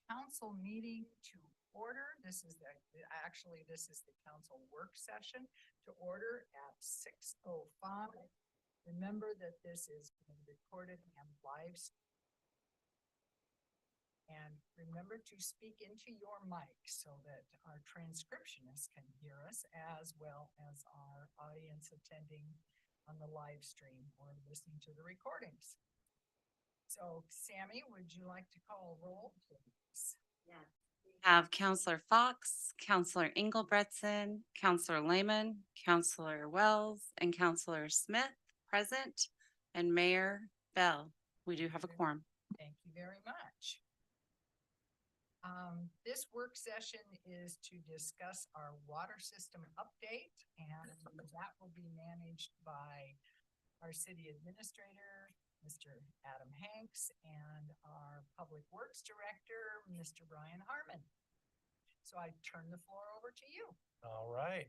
council meeting to order. This is the council work session to order at 6:05. Remember that this is being recorded and live. And remember to speak into your mic so that our transcriptionists can hear us, as well as our audience attending on the live stream or listening to the recordings. So, Sammy, would you like to call roll, please? Yes. We have Counselor Fox, Counselor Engelbretson, Counselor Lehman, Counselor Wells, and Counselor Smith present, and Mayor Bell. We do have a quorum. Thank you very much. This work session is to discuss our water system update, and that will be managed by our city administrator, Mr. Adam Hanks, and our public works director, Mr. Brian Harmon. So I turn the floor over to you. All right.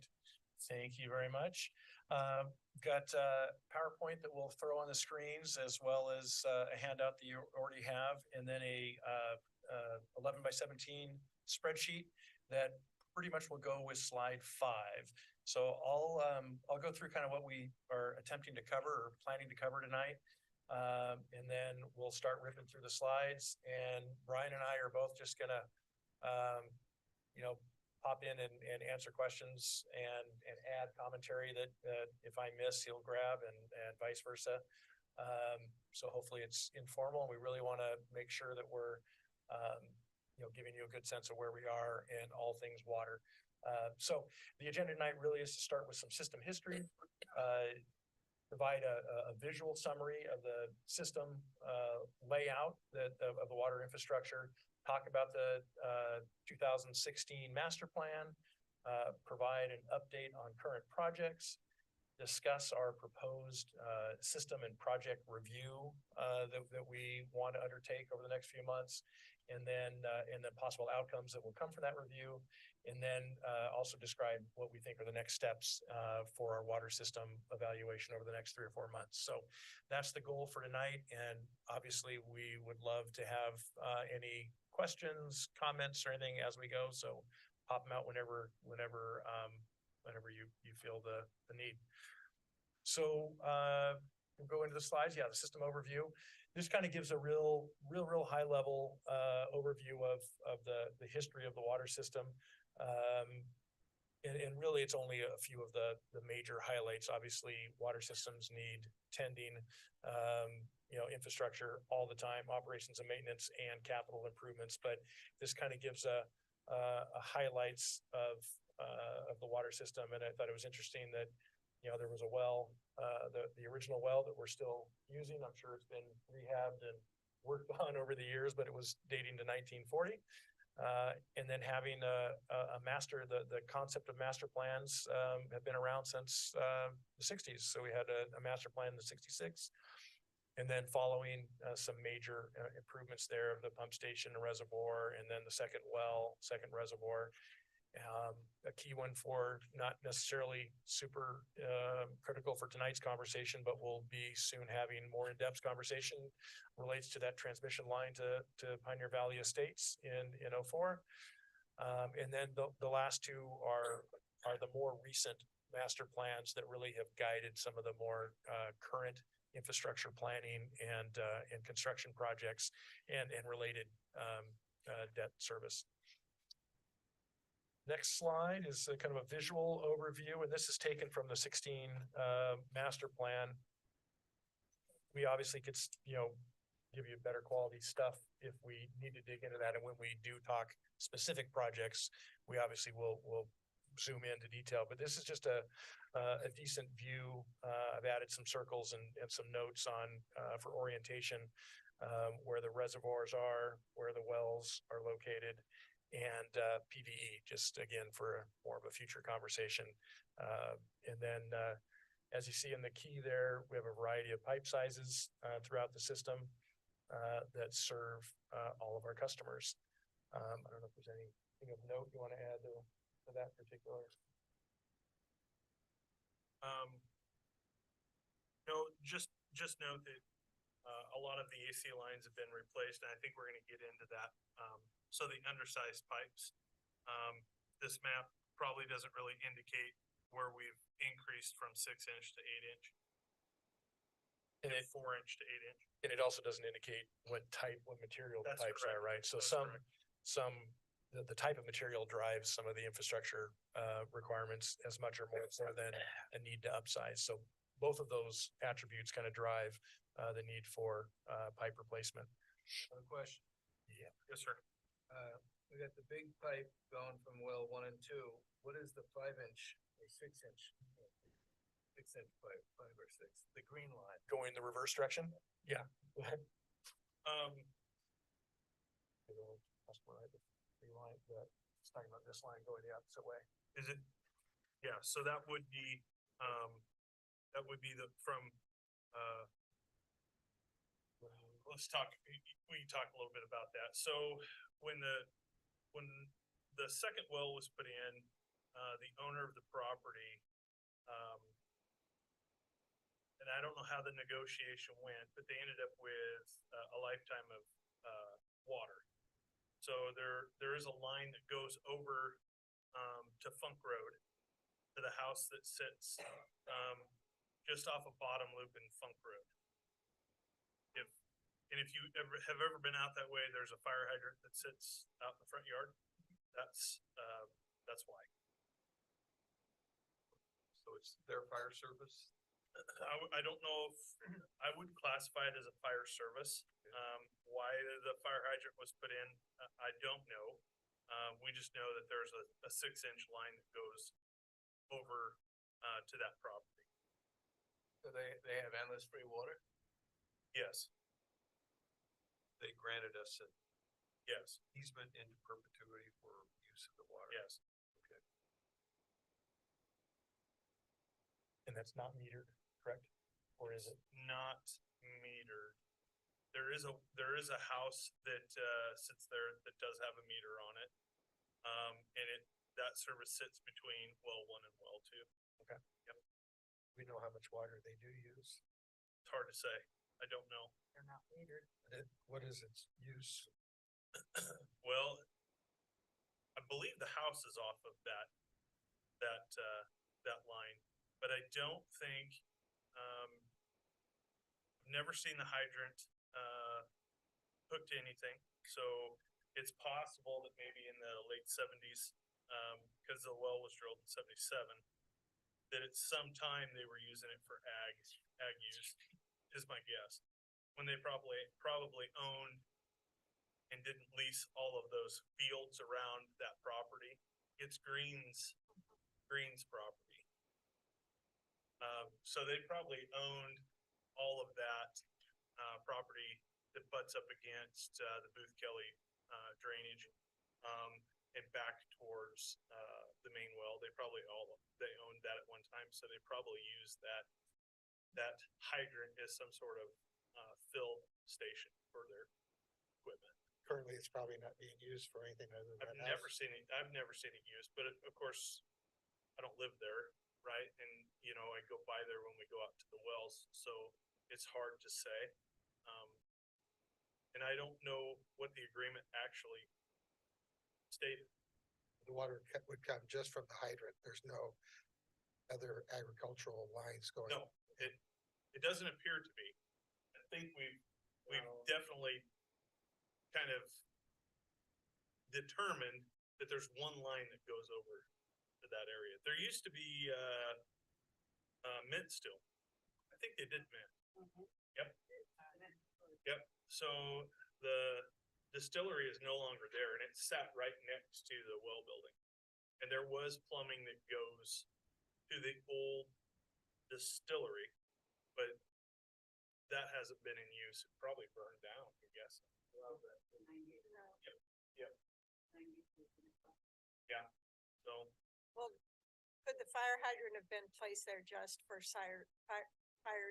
Thank you very much. Got a PowerPoint that we'll throw on the screens, as well as a handout that you already have, and then a 11 by 17 spreadsheet that pretty much will go with slide 5. So I'll go through kind of what we are attempting to cover or planning to cover tonight. And then we'll start ripping through the slides, and Brian and I are both just gonna pop in and answer questions and add commentary that if I miss, he'll grab, and vice versa. So hopefully it's informal. We really want to make sure that we're giving you a good sense of where we are in all things water. So the agenda tonight really is to start with some system history, provide a visual summary of the system layout of the water infrastructure, talk about the 2016 master plan, provide an update on current projects, discuss our proposed system and project review that we want to undertake over the next few months, and then possible outcomes that will come from that review, and then also describe what we think are the next steps for our water system evaluation over the next 3 or 4 months. So that's the goal for tonight, and obviously we would love to have any questions, comments, or anything as we go. So pop them out whenever you feel the need. So we'll go into the slides. Yeah, the system overview. This kind of gives a real high level overview of the history of the water system. And really it's only a few of the major highlights. Obviously, water systems need tending, infrastructure all the time, operations and maintenance, and capital improvements. But this kind of gives a highlights of the water system. And I thought it was interesting that there was a well, the original well that we're still using. I'm sure it's been rehabbed and worked on over the years, but it was dating to 1940. And then having the concept of master plans have been around since the 60s. So we had a master plan in the 66. And then following some major improvements there of the pump station and reservoir, and then the second reservoir. A key one for not necessarily super critical for tonight's conversation, but we'll be soon having more in-depth conversation, relates to that transmission line to Pioneer Valley Estates in 04. And then the last two are the more recent master plans that really have guided some of the more current infrastructure planning and construction projects and related debt service. Next slide is a kind of a visual overview, and this is taken from the 16 master plan. We obviously could, give you better quality stuff if we need to dig into that. And when we do talk specific projects, we obviously will zoom into detail. But this is just a decent view. I've added some circles and some notes on for orientation, where the reservoirs are, where the wells are located, and PVE, just again for more of a future conversation. And then as you see in the key there, we have a variety of pipe sizes throughout the system that serve all of our customers. I don't know if there's anything of note you want to add to that particular. No, just note that a lot of the AC lines have been replaced, and I think we're gonna get into that. So the undersized pipes. This map probably doesn't really indicate where we've increased from 6 inch to 8 inch. And 4 inch to 8 inch. And it also doesn't indicate what material the That's pipes are, correct. right? So That's correct. the type of material drives some of the infrastructure, requirements as much or more so than a need to upsize. So both of those attributes kind of drive, the need for, pipe replacement. One question. Yeah. Yes, sir. We got the big pipe going from well 1 and 2. What is the 5 inch or 6 inch? 6 inch pipe, 5 or 6, the green line. Going the reverse direction? Yeah. Go ahead. It's talking about this line going the opposite way. Is it? Yeah, so that would be from, let's talk, we can talk a little bit about that. So when the second well was put in, the owner of the property, and I don't know how the negotiation went, but they ended up with a lifetime of, water. So there is a line that goes over, to Funk Road, to the house that sits, just off of Bottom Loop in Funk Road. If you have ever been out that way, there's a fire hydrant that sits out in the front yard. That's why. So it's their fire service? I don't know if, I would classify it as a fire service. Why the fire hydrant was put in, I don't know. We just know that there's a 6 inch line that goes over, to that property. So they have endless free water? Yes, They granted us an yes, easement into perpetuity for use of the water. yes. And that's not metered, correct? Or is it? Not metered. There is a house that, sits there that does have a meter on it. And that service sits between well 1 and well 2. We know how much water they do use. It's hard to say. I don't know. They're not metered. What is its use? Well, I believe the house is off of that line, but I don't think, I've never seen the hydrant, hooked to anything. So it's possible that maybe in the late 70s, because the well was drilled in 77, that at some time they were using it for ag use, is my guess. When they probably owned and didn't lease all of those fields around that property. It's Green's property. So they probably owned all of that, property that butts up against, the Booth Kelly, drainage, and back towards, the main well. They owned that at one time, so they probably used that hydrant as some sort of, fill station for their equipment. Currently, it's probably not being used for anything other than. I've never seen it used, but of course, I don't live there, right? And, I go by there when we go out to the wells, so it's hard to say. And I don't know what the agreement actually stated. The water would come just from the hydrant. There's no other agricultural lines going. No, it doesn't appear to be. I think we've definitely kind of determined that there's one line that goes over to that area. There used to be, mint still. I think they did mint. Yep. So the distillery is no longer there, and it sat right next to the well building. And there was plumbing that goes to the old distillery, but that hasn't been in use. It probably burned down, I guess. Yep. Yeah, so, Well, could the fire hydrant have been placed there just for fire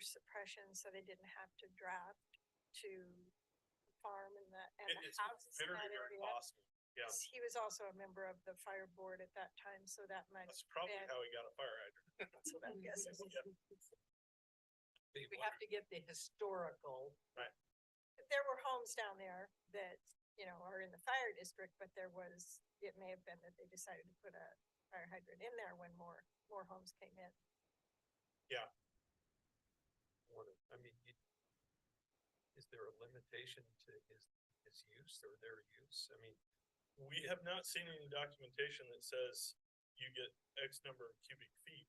suppression, so they didn't have to draft to the farm and the it's houses in very, that very area? possible. Yeah, 'Cause he was also a member of the fire board at that time, so that might that's probably been- how he got a fire hydrant. so that guess. Yeah. we have to get the historical. There were homes down there that, you know, are in the fire district, but it may have been that they decided to put a fire hydrant in there when more homes came in. I mean, is there a limitation to his use or their use? I mean, We have not seen any documentation that says you get X number of cubic feet.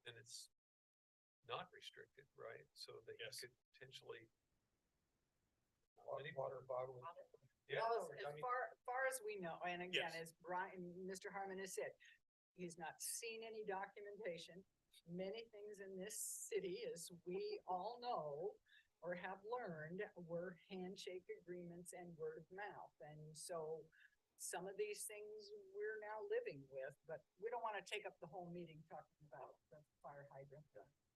then it's not restricted, right? So that you Yes. could potentially. Water bottle. Yeah, Well, I as mean, far as we know, and again, Yes. as Mr. Harmon has said, he's not seen any documentation. Many things in this city, as we all know or have learned, were handshake agreements and word of mouth. And so some of these things we're now living with, but we don't want to take up the whole meeting talking about the fire hydrant,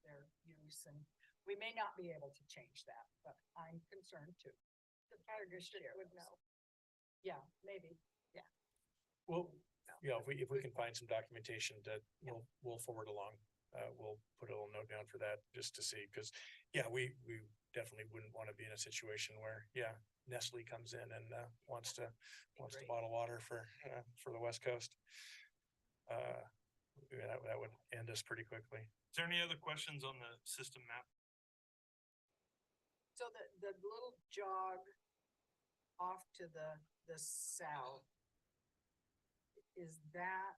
their use, and we may not be able to change that, but I'm concerned too. The fire district would know. Yeah, maybe. Well, you know, if we can find some documentation that we'll forward along, we'll put a little note down for that just to see, because, yeah, we definitely wouldn't want to be in a situation where, Nestle comes in and, wants to bottle water for the West Coast. That would end us pretty quickly. Is there any other questions on the system map? So the little jog off to the south, is that,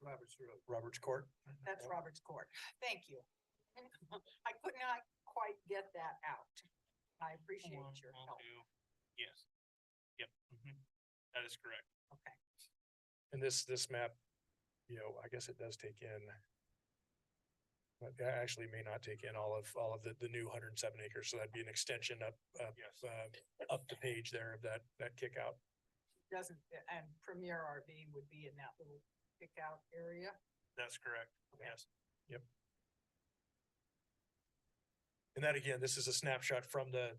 Robert's Court. that's Robert's Court. Thank you. I could not quite get that out. I appreciate your help. Yes. Yep. That is correct. Okay. And this map, I guess it does take in. But it actually may not take in all of the new 107 acres, so that'd be an extension up the page there of that kick out. Doesn't, and Premier RV would be in that little kick out area. That's correct. Yes. And that, again, this is a snapshot from the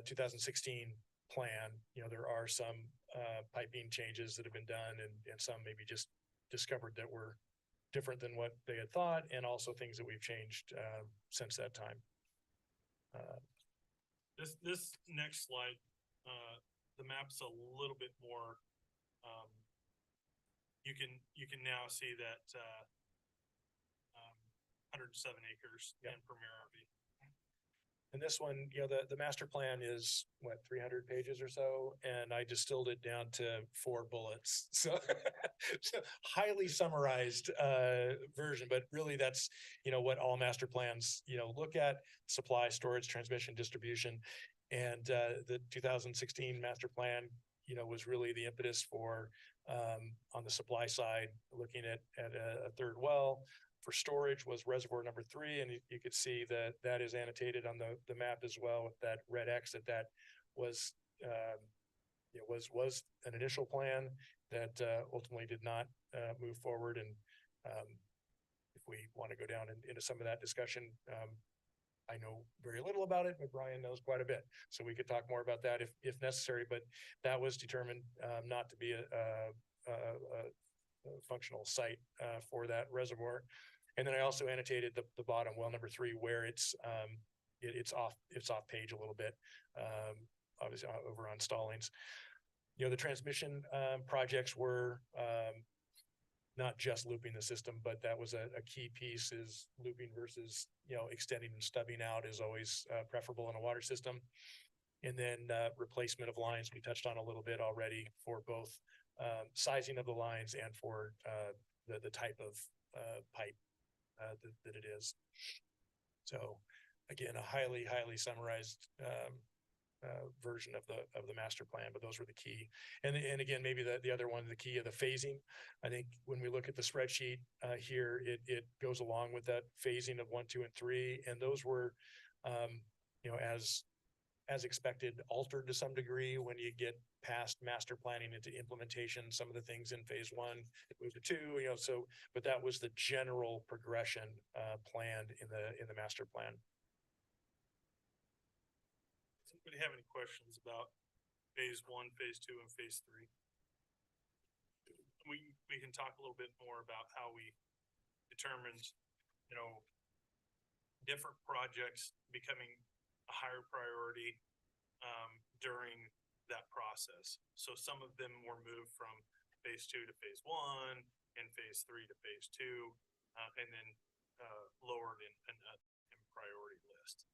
2016 plan. There are some piping changes that have been done and some maybe just discovered that were different than what they had thought, and also things that we've changed since that time. This next slide, the map's a little bit more, you can now see that 107 acres in Premier RV. And this one, the master plan is what, 300 pages or so, and I distilled it down to 4 bullets. So, so highly summarized version, but really that's, what all master plans, look at: supply, storage, transmission, distribution. And the 2016 master plan, was really the impetus for, on the supply side, looking at a third well. For storage was reservoir number 3, and you could see that is annotated on the map as well with that red X that was was an initial plan that ultimately did not move forward. And if we want to go down into some of that discussion, I know very little about it, but Brian knows quite a bit, so we could talk more about that if necessary. But that was determined not to be a functional site for that reservoir. And then I also annotated the bottom well number 3, where it's off page a little bit, obviously over on Stallings. The transmission projects were not just looping the system, but that was a key piece. Is looping versus extending and stubbing out is always preferable in a water system. And then replacement of lines we touched on a little bit already, for both sizing of the lines and for the type of pipe that it is. So again, a highly summarized version of the master plan, but those were the key. And again, maybe the other one, the key of the phasing. I think when we look at the spreadsheet here, it goes along with that phasing of 1, 2, and 3, and those were as expected, altered to some degree when you get past master planning into implementation. Some of the things in phase 1 moved to 2, so, but that was the general progression planned in the master plan. Does anybody have any questions about phase 1, phase 2, and phase 3? We can talk a little bit more about how we determined, you know, different projects becoming a higher priority during that process. So some of them were moved from phase 2 to phase 1 and phase 3 to phase 2, and then lowered in priority list.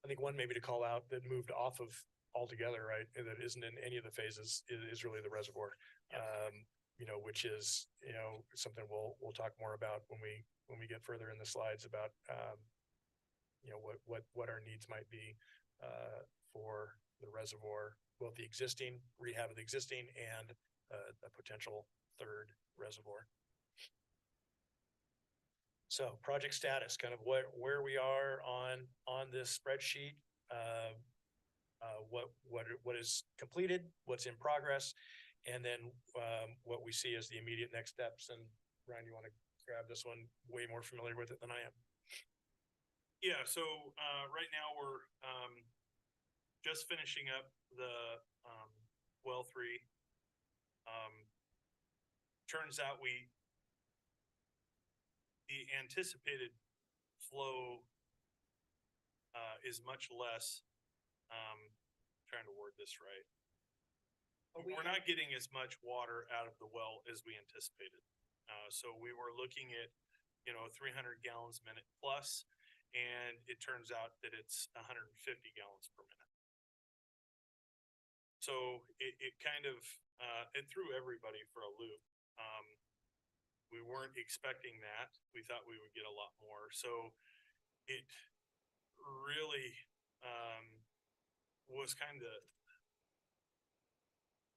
I think one maybe to call out that moved off of altogether, right, and that isn't in any of the phases is really the reservoir. You know, which is, you know, something we'll talk more about when we get further in the slides about, you know, what our needs might be, for the reservoir, both the existing rehab of the existing and, a potential third reservoir. So project status, kind of where we are on this spreadsheet, what is completed, what's in progress, and then what we see as the immediate next steps. And Brian, you want to grab this one? Way more familiar with it than I am. Yeah, so right now we're just finishing up the well 3. Turns out the anticipated flow is much less. Trying to word this right. We're not getting as much water out of the well as we anticipated. So we were looking at, you know, 300 gallons a minute plus, and it turns out that it's 150 gallons per minute. So it kind of, it threw everybody for a loop. We weren't expecting that. We thought we would get a lot more. So it really was kind of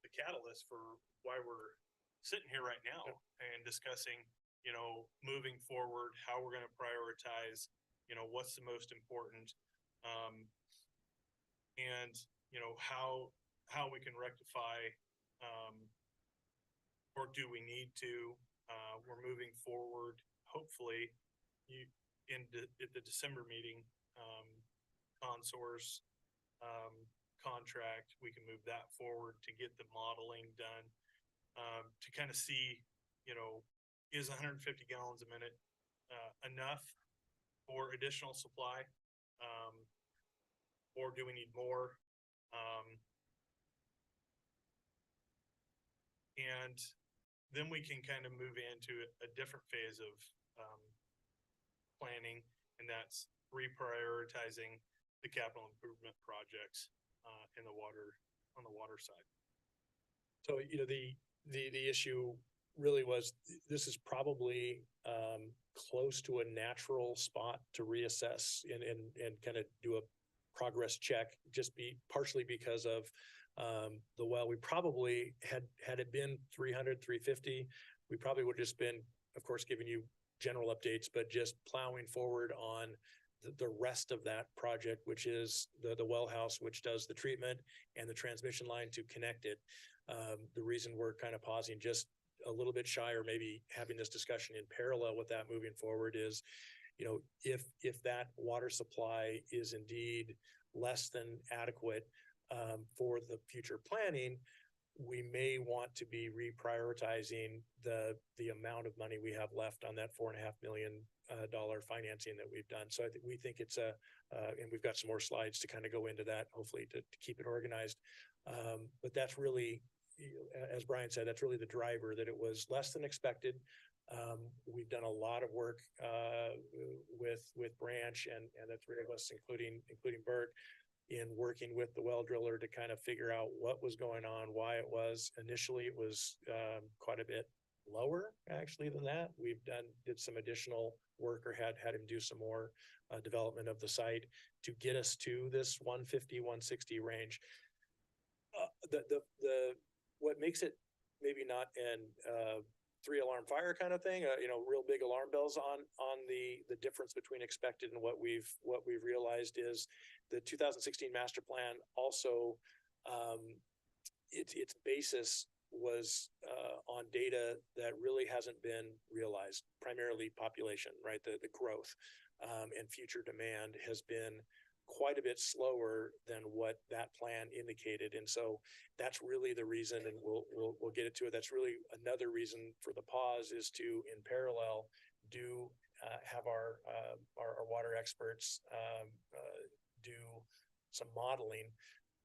the catalyst for why we're sitting here right now and discussing, you know, moving forward, how we're going to prioritize, you know, what's the most important, and, you know, how we can rectify, or do we need to. We're moving forward, hopefully, at the December meeting, ConSource contract, we can move that forward to get the modeling done, to kind of see, you know, is 150 gallons a minute enough for additional supply, or do we need more? And then we can kind of move into a different phase of planning, and that's reprioritizing the capital improvement projects on the water side. So, you know, the issue really was, this is probably close to a natural spot to reassess and kind of do a progress check, partially because of the well. We probably had it been 300, 350, we probably would have just been, of course, giving you general updates, but just plowing forward on the rest of that project, which is the well house, which does the treatment and the transmission line to connect it. The reason we're kind of pausing just a little bit shy, or maybe having this discussion in parallel with that moving forward, is, you know, if that water supply is indeed less than adequate for the future planning, we may want to be reprioritizing the amount of money we have left on that $4.5 million financing that we've done. So we think it's and we've got some more slides to kind of go into that, hopefully to keep it organized. But that's really, as Brian said, that's really the driver, that it was less than expected. We've done a lot of work with Branch and the three of us, including Bert, in working with the well driller to kind of figure out what was going on, why it was. Initially, it was quite a bit lower actually than that. We've did some additional work, or had him do some more development of the site to get us to this 150, 160 range. What makes it maybe not an 3-alarm fire kind of thing, you know, real big alarm bells on the difference between expected and what we've realized, is the 2016 master plan also, its basis was on data that really hasn't been realized, primarily population, right? The growth and future demand has been quite a bit slower than what that plan indicated. And so that's really the reason, and we'll get into it. That's really another reason for the pause, is to, in parallel, do have our water experts do some modeling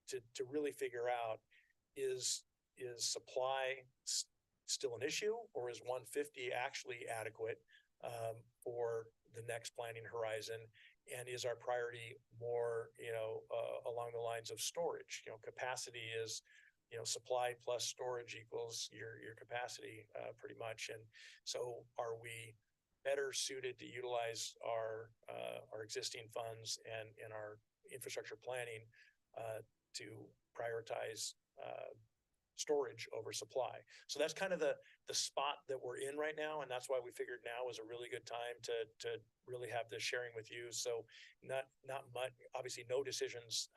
to really figure out, is supply still an issue, or is 150 actually adequate for the next planning horizon? And is our priority more, along the lines of storage? Capacity is, supply plus storage equals your capacity, pretty much. And so are we better suited to utilize our existing funds and our infrastructure planning to prioritize storage over supply? So that's kind of the spot that we're in right now, and that's why we figured now was a really good time to really have this sharing with you. So not much, obviously no decisions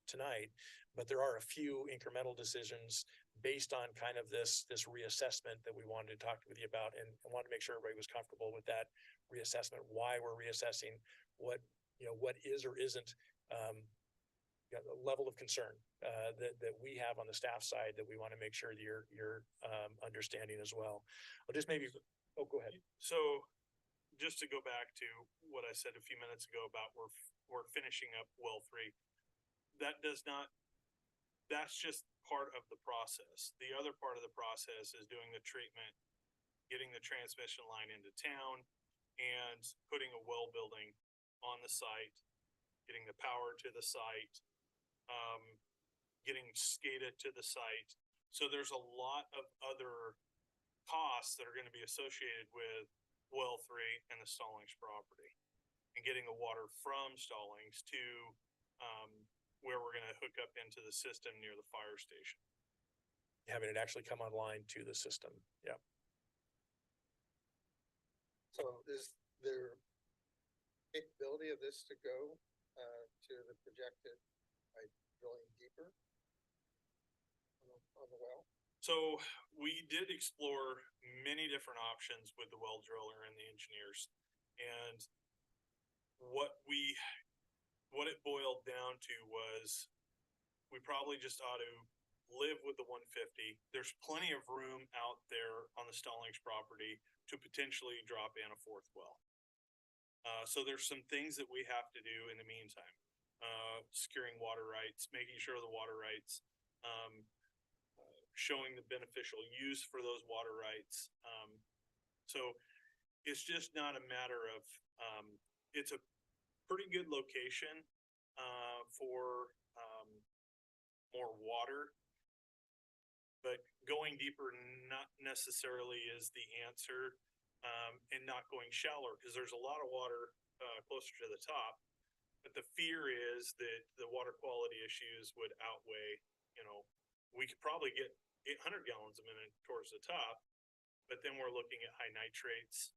tonight, but there are a few incremental decisions based on kind of this reassessment that we wanted to talk with you about, and I wanted to make sure everybody was comfortable with that reassessment, why we're reassessing, what is or isn't the level of concern that we have on the staff side, that we want to make sure that you're understanding as well. I'll just maybe, go ahead. So just to go back to what I said a few minutes ago about we're finishing up well 3. That's just part of the process. The other part of the process is doing the treatment, getting the transmission line into town, and putting a well building on the site, getting the power to the site, getting SCADA to the site. So there's a lot of other costs that are going to be associated with well 3 and the Stallings property, and getting the water from Stallings to where we're going to hook up into the system near the fire station. Having it actually come online to the system. Yeah. So is there capability of this to go to the projected by drilling deeper on the well? So we did explore many different options with the well driller and the engineers. And what it boiled down to was, we probably just ought to live with the 150. There's plenty of room out there on the Stallings property to potentially drop in a 4th well. So there's some things that we have to do in the meantime. Securing water rights, making sure the water rights, showing the beneficial use for those water rights. So it's just not a matter of, it's a pretty good location for more water, but going deeper not necessarily is the answer, and not going shallower, because there's a lot of water closer to the top. But the fear is that the water quality issues would outweigh, we could probably get 800 gallons a minute towards the top, but then we're looking at high nitrates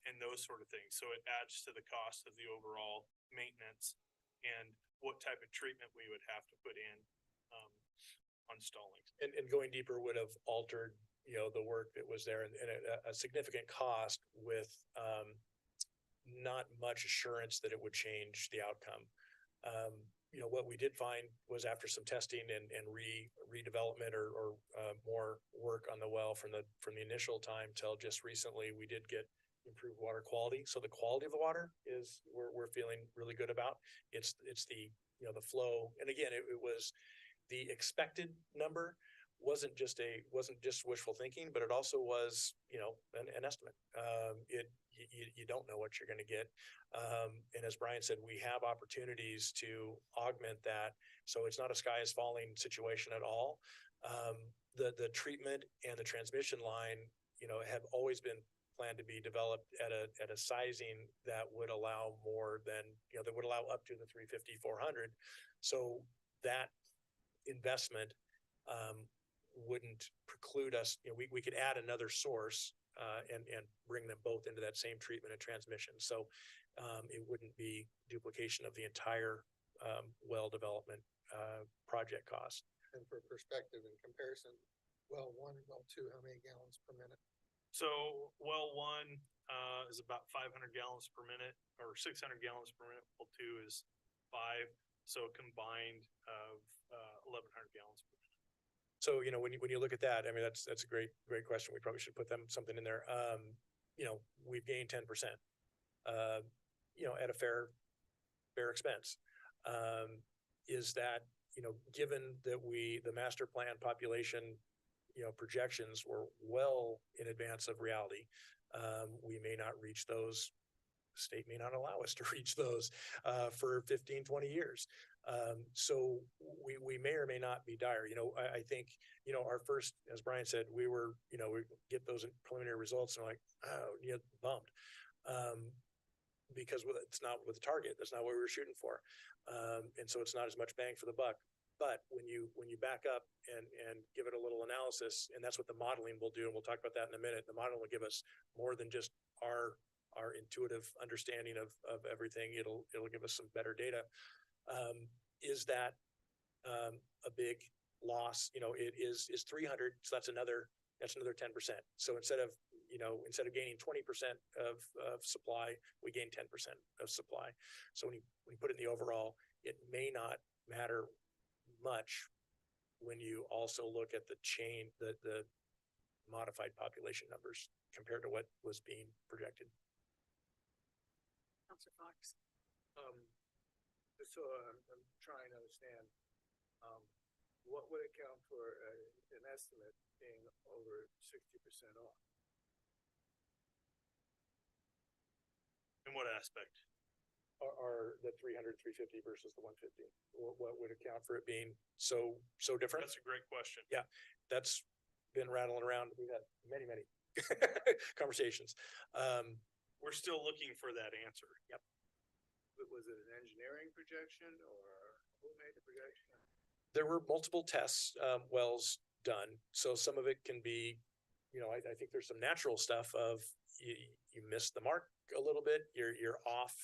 and those sort of things. So it adds to the cost of the overall maintenance and what type of treatment we would have to put in on Stallings. And going deeper would have altered, the work that was there, and a significant cost with not much assurance that it would change the outcome. What we did find was, after some testing and redevelopment or more work on the well from the initial time till just recently, we did get improved water quality. So the quality of the water is we're feeling really good about. It's the the flow, and again, it was the expected number. Wasn't just wishful thinking, but it also was, an estimate. You don't know what you're going to get. And as Brian said, we have opportunities to augment that. So it's not a sky is falling situation at all. The treatment and the transmission line, have always been planned to be developed at a sizing that would allow more than, that would allow up to the 350, 400. So that investment, wouldn't preclude us. We could add another source and bring them both into that same treatment and transmission. So it wouldn't be duplication of the entire well development project cost. And for perspective and comparison, well 1 and well 2, how many gallons per minute? So well 1 is about 500 gallons per minute, or 600 gallons per minute. Well 2 is 5, so combined of 1,100 gallons. So, you know, when you look at that, I mean, that's a great question. We probably should put something in there. You know, we've gained 10%, you know, at a fair expense. Is that, you know, given that the master plan population, you know, projections were well in advance of reality, we may not reach those. State may not allow us to reach those for 15, 20 years. So we may or may not be dire. You know, I think, you know, our first, as Brian said, we get those preliminary results and we're like, oh, you know, bummed. Because it's not with the target, that's not what we were shooting for. And so it's not as much bang for the buck. But when you back up and give it a little analysis, and that's what the modeling will do, and we'll talk about that in a minute, the modeling will give us more than just our intuitive understanding of everything. It'll give us some better data. Is that a big loss? You know, it is 300, so that's another 10%. So instead of gaining 20% of supply, we gain 10% of supply. So when you put it in the overall, it may not matter much when you also look at the modified population numbers compared to what was being projected. Counselor Fox. So I'm trying to understand, what would account for an estimate being over 60% off? In what aspect? Are the 300, 350 versus the 150? What would account for it being so different? That's a great question. Yeah, that's been rattling around. We've had many conversations. We're still looking for that answer. Yep. Was it an engineering projection or who made the projection? There were multiple tests, wells done. So some of it can be, you know, I think there's some natural stuff of you missed the mark a little bit. You're off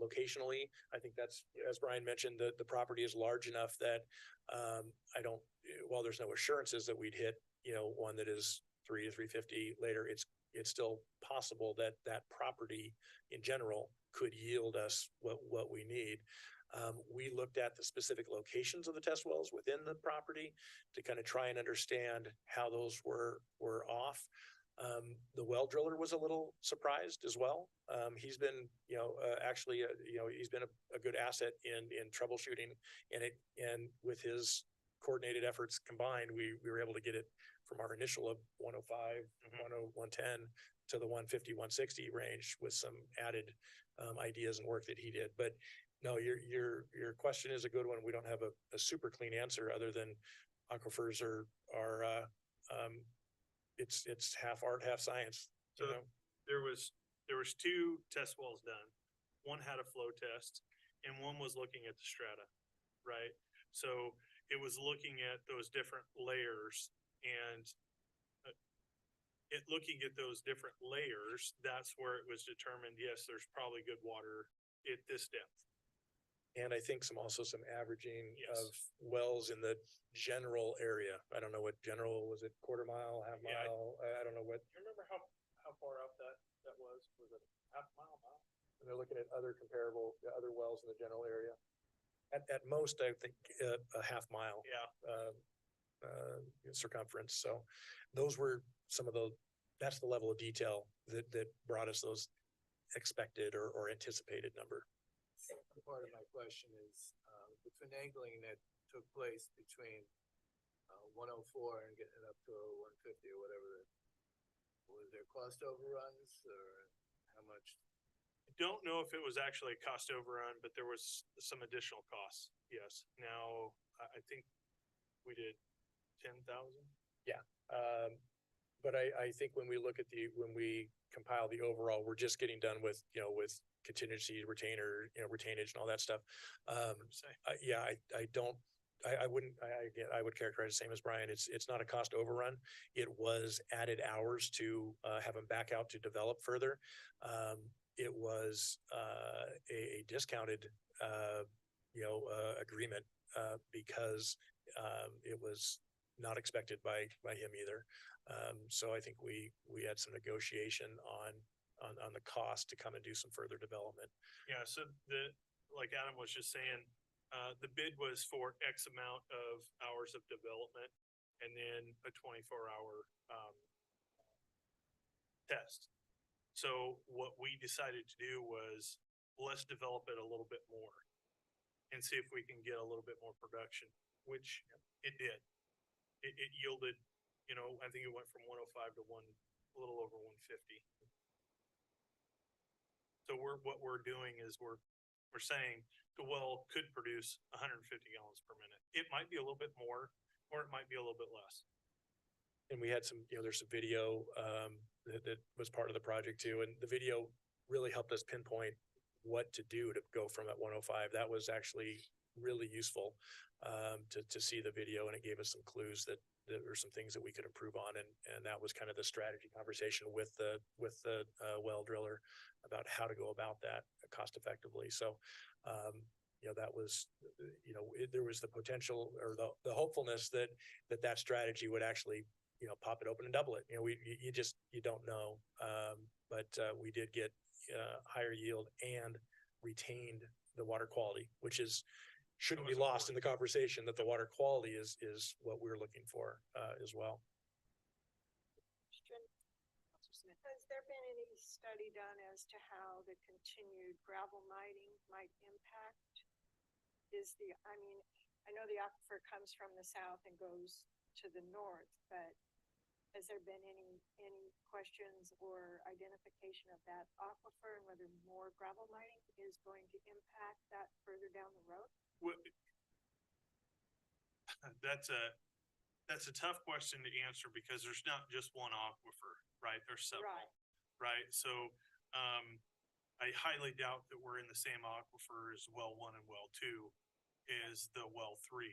locationally. I think that's, as Brian mentioned, the property is large enough that while there's no assurances that we'd hit, you know, one that is 300 to 350 later, it's still possible that property in general could yield us what we need. We looked at the specific locations of the test wells within the property to kind of try and understand how those were off. The well driller was a little surprised as well. He's been, you know, he's been a good asset in troubleshooting, and with his coordinated efforts combined, we were able to get it from our initial of 105, 110 to the 150, 160 range with some added ideas and work that he did. But no, your question is a good one. We don't have a super clean answer other than aquifers are it's half art, half science. So there was 2 test wells done. One had a flow test and one was looking at the strata, right? So it was looking at those different layers, and looking at those different layers, that's where it was determined, yes, there's probably good water at this depth. And I think some averaging Yes. of wells in the general area. I don't know what general, was it quarter mile, half Yeah, mile? I don't know what, Do you remember how far out that was? Was it half mile? and they're looking at other wells in the general area. At most, I think a half mile Yeah. Circumference. So those were that's the level of detail that brought us those expected or anticipated number. Part of my question is, the finagling that took place between 104 and getting it up to 150 or whatever, was there cost overruns or how much? I don't know if it was actually a cost overrun, but there was some additional costs. Yes. Now, I think we did 10,000. But I think when we compile the overall, we're just getting done with contingency, retainage and all that stuff. I would characterize the same as Brian. It's not a cost overrun. It was added hours to have them back out to develop further. It was a discounted agreement because it was not expected by him either. So I think we had some negotiation on the cost to come and do some further development. Yeah. So like Adam was just saying, the bid was for X amount of hours of development and then a 24-hour, test. So what we decided to do was, let's develop it a little bit more and see if we can get a little bit more production, which it did. It yielded, I think it went from 105 to a little over 150. So what we're doing is we're saying the well could produce 150 gallons per minute. It might be a little bit more, or it might be a little bit less. And we had some, there's some video, that was part of the project too, and the video really helped us pinpoint what to do to go from that 105. That was actually really useful, to see the video, and it gave us some clues that there were some things that we could improve on, and that was kind of the strategy conversation with the well driller about how to go about that cost effectively. So, that was, there was the potential or the hopefulness that strategy would actually, pop it open and double it. You don't know. But we did get higher yield and retained the water quality, which shouldn't be lost in the conversation, that the water quality is what we're looking for as well. Has there been any study done as to how the continued gravel mining might impact? I know the aquifer comes from the south and goes to the north, but has there been any questions or identification of that aquifer and whether more gravel mining is going to impact that further down the road? That's a tough question to answer because there's not just one aquifer, right? There's several, right? So, I highly doubt that we're in the same aquifer as well 1 and well 2 is the well 3.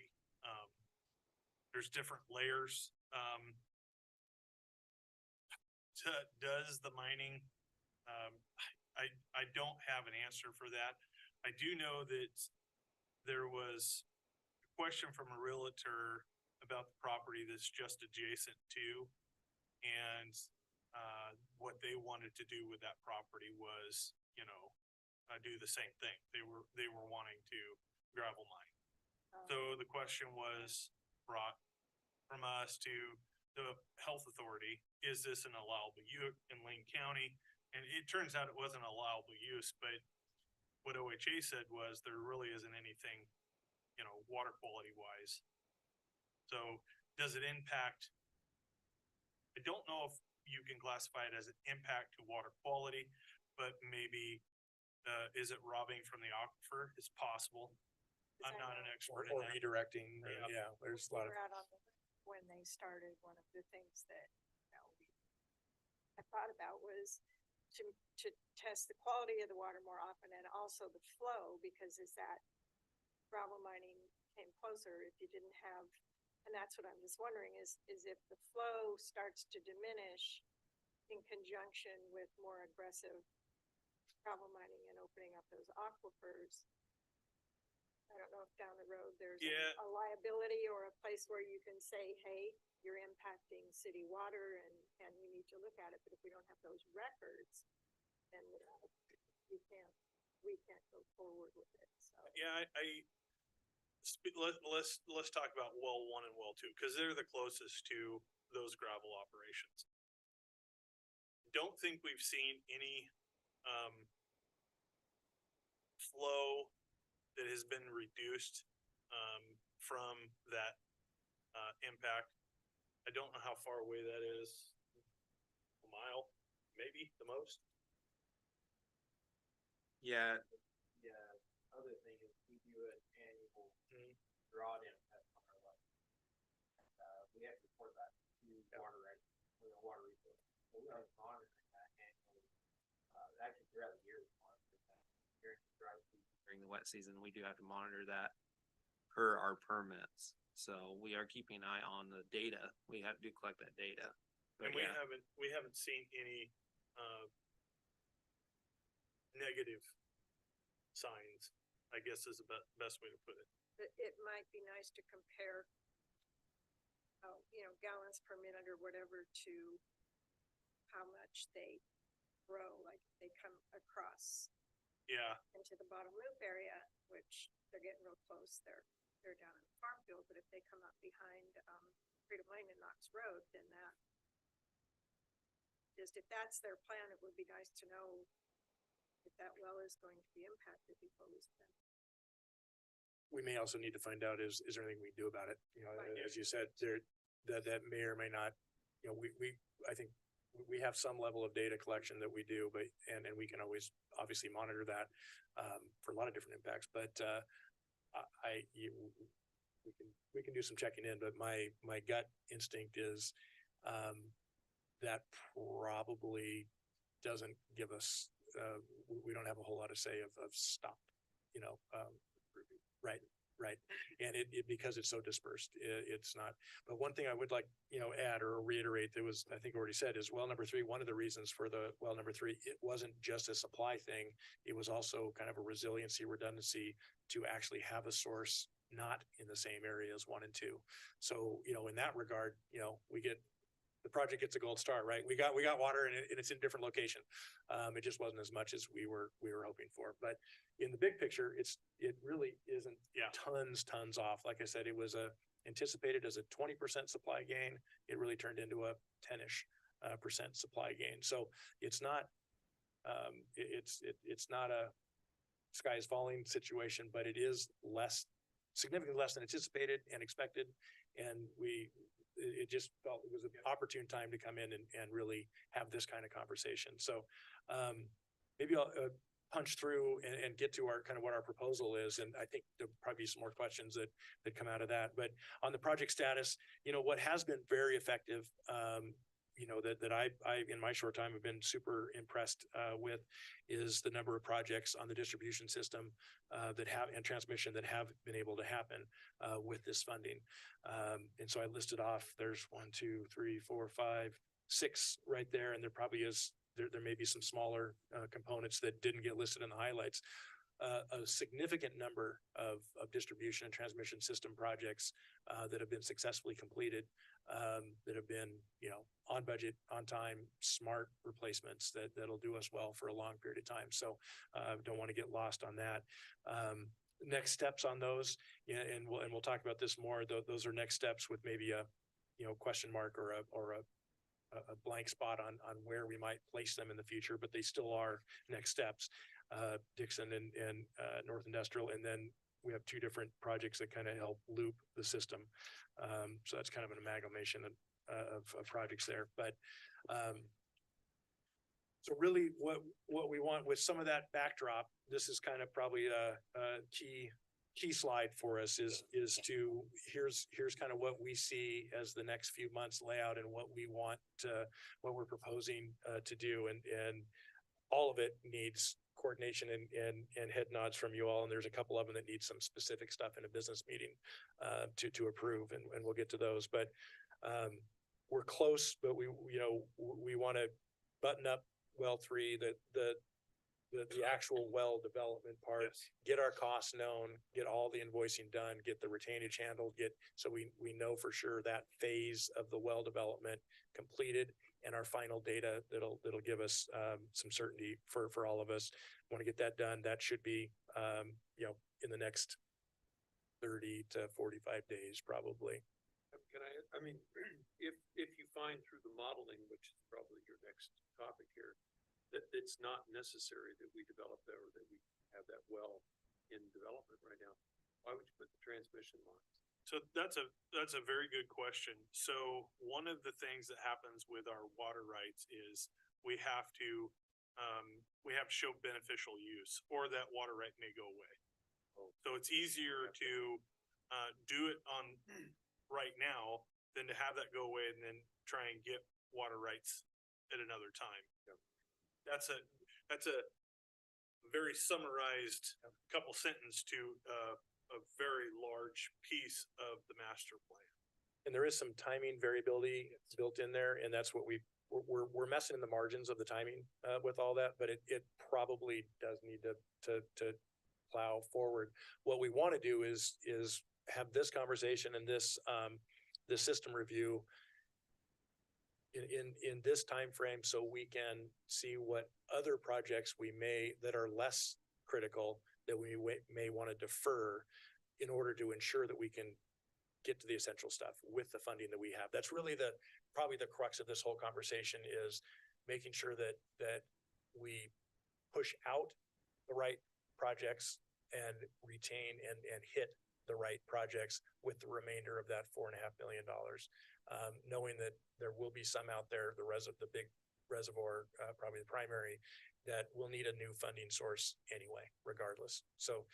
There's different layers. Does the mining, I don't have an answer for that. I do know that there was a question from a realtor about the property that's just adjacent to, and what they wanted to do with that property was, do the same thing. They were wanting to gravel mine. So the question was brought from us to the health authority: is this an allowable use in Lane County? And it turns out it wasn't allowable use, but what OHA said was there really isn't anything, water quality wise. So does it impact? I don't know if you can classify it as an impact to water quality, but maybe, is it robbing from the aquifer? It's possible. I'm not an expert in Or that. redirecting, there's a lot of. When they started, one of the things that, I thought about was to test the quality of the water more often and also the flow, because as that gravel mining came closer, if you didn't have, and that's what I'm just wondering is if the flow starts to diminish in conjunction with more aggressive gravel mining and opening up those aquifers, I don't know if down the road there's a liability or a place where you can say, hey, you're impacting city water and you need to look at it. But if we don't have those records, then we can't go forward with it. So let's talk about well 1 and well 2, because they're the closest to those gravel operations. Don't think we've seen any flow that has been reduced from that impact. I don't know how far away that is. A mile, maybe the most. Yeah. Other thing is we do an annual drawdown test on our level. We have to report that to water resource. So we are monitoring that annually. Actually throughout the year, we monitor that. During the wet season, we do have to monitor that per our permits. So we are keeping an eye on the data. We have to collect that data. But and we haven't seen any negative signs, I guess is the best way to put it. It might be nice to compare, gallons per minute or whatever to how much they grow, like they come across Yeah, into the bottom loop area, which they're getting real close. They're down in the farm field, but if they come up behind, Freedom Lane and Knox Road, then that just, if that's their plan, it would be nice to know if that well is going to be impacted before we spend. We may also need to find out is there anything we can do about it? You know, Right. as you said, that may or may not, you know, I think we have some level of data collection that we do, but, and we can always obviously monitor that, for a lot of different impacts, but, we can do some checking in, but my gut instinct is, that probably doesn't give us, we don't have a whole lot to say of stop, you know, right. Right. And because it's so dispersed, it's not, but one thing I would like, you know, add or reiterate that was, I think already said is well number 3, one of the reasons for the well number 3, it wasn't just a supply thing. It was also kind of a resiliency, redundancy to actually have a source not in the same area as 1 and 2. So, you know, in that regard, you know, the project gets a gold star, right? We got water and it's in a different location. It just wasn't as much as we were hoping for, but in the big picture, it really isn't tons off. Like I said, it was anticipated as a 20% supply gain. It really turned into a 10-ish % supply gain. So it's not, it's not a sky is falling situation, but it is significantly less than anticipated and expected. And it just felt it was an opportune time to come in and really have this kind of conversation. So maybe I'll punch through and get to our kind of what our proposal is. And I think there'll probably be some more questions that come out of that. But on the project status, you know, what has been very effective, you know, that I in my short time have been super impressed with is the number of projects on the distribution system that have and transmission that have been able to happen with this funding. And so I listed off, there's 1, 2, 3, 4, 5, 6 right there. And there probably is, there may be some smaller components that didn't get listed in the highlights. A significant number of distribution and transmission system projects that have been successfully completed, that have been, you know, on budget, on time, smart replacements that'll do us well for a long period of time. So don't want to get lost on that. Next steps on those, and we'll talk about this more. Those are next steps with maybe a, you know, question mark or a blank spot on where we might place them in the future, but they still are next steps. Dixon and North Industrial, and then we have 2 different projects that kind of help loop the system. So that's kind of an amalgamation of projects there. But so really what we want with some of that backdrop, this is kind of probably a key slide for us is to here's kind of what we see as the next few months layout and what we want what we're proposing to do, and all of it needs coordination and head nods from you all. And there's a couple of them that need some specific stuff in a business meeting to approve, and we'll get to those. But we're close, but we want to button up well 3, the actual well development part, get our costs known, get all the invoicing done, get the retainage handled, so we know for sure that phase of the well development completed, and our final data that'll give us some certainty for all of us. Want to get that done. That should be you know, in the next 30 to 45 days probably. Can I mean, if you find through the modeling, which is probably your next topic here, that it's not necessary that we develop that, or that we have that well in development right now, why would you put the transmission lines? so that's a very good question. So one of the things that happens with our water rights is we have to show beneficial use, or that water right may go away. So it's easier to do it on right now than to have that go away and then try and get water rights at another time. That's a very summarized couple sentence to a very large piece of the master plan. And there is some timing variability built in there, and that's what we're messing in the margins of the timing with all that, but it probably does need to plow forward. What we want to do is have this conversation and this system review in this time frame, so we can see what other projects that are less critical that we may want to defer in order to ensure that we can get to the essential stuff with the funding that we have. That's really probably the crux of this whole conversation, is making sure that we push out the right projects and retain and hit the right projects with the remainder of that $4.5 million. Knowing that there will be some out there, the big reservoir, probably the primary, that will need a new funding source anyway, regardless. So,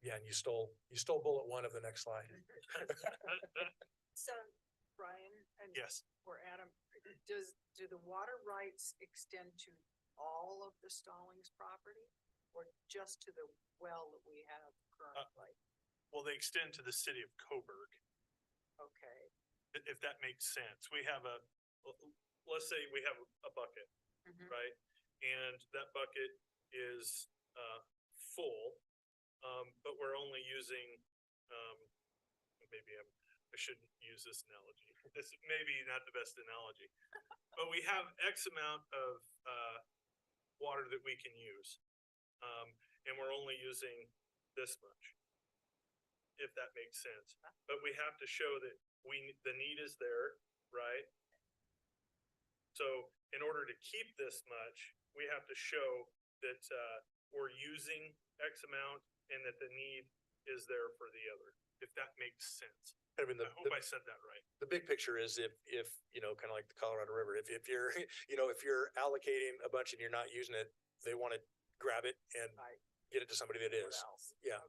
yeah, and you stole bullet one of the next slide. So, Brian, and Yes. or Adam, do the water rights extend to all of the Stallings property or just to the well that we have currently? Well, they extend to the city of Coburg, Okay. if that makes sense. We have let's say we have a bucket, Mhm. right? And that bucket is, full, but we're only using, maybe I shouldn't use this analogy. This is maybe not the best analogy, but we have X amount of, water that we can use. And we're only using this much, if that makes sense. But we have to show that the need is there, right? So in order to keep this much, we have to show that, we're using X amount and that the need is there for the other, if that makes sense. I mean, I hope I said that right. the big picture is if, kind of like the Colorado River, if you're, if you're allocating a bunch and you're not using it, they want to grab it and Right. get it to somebody that is. What else? Yeah.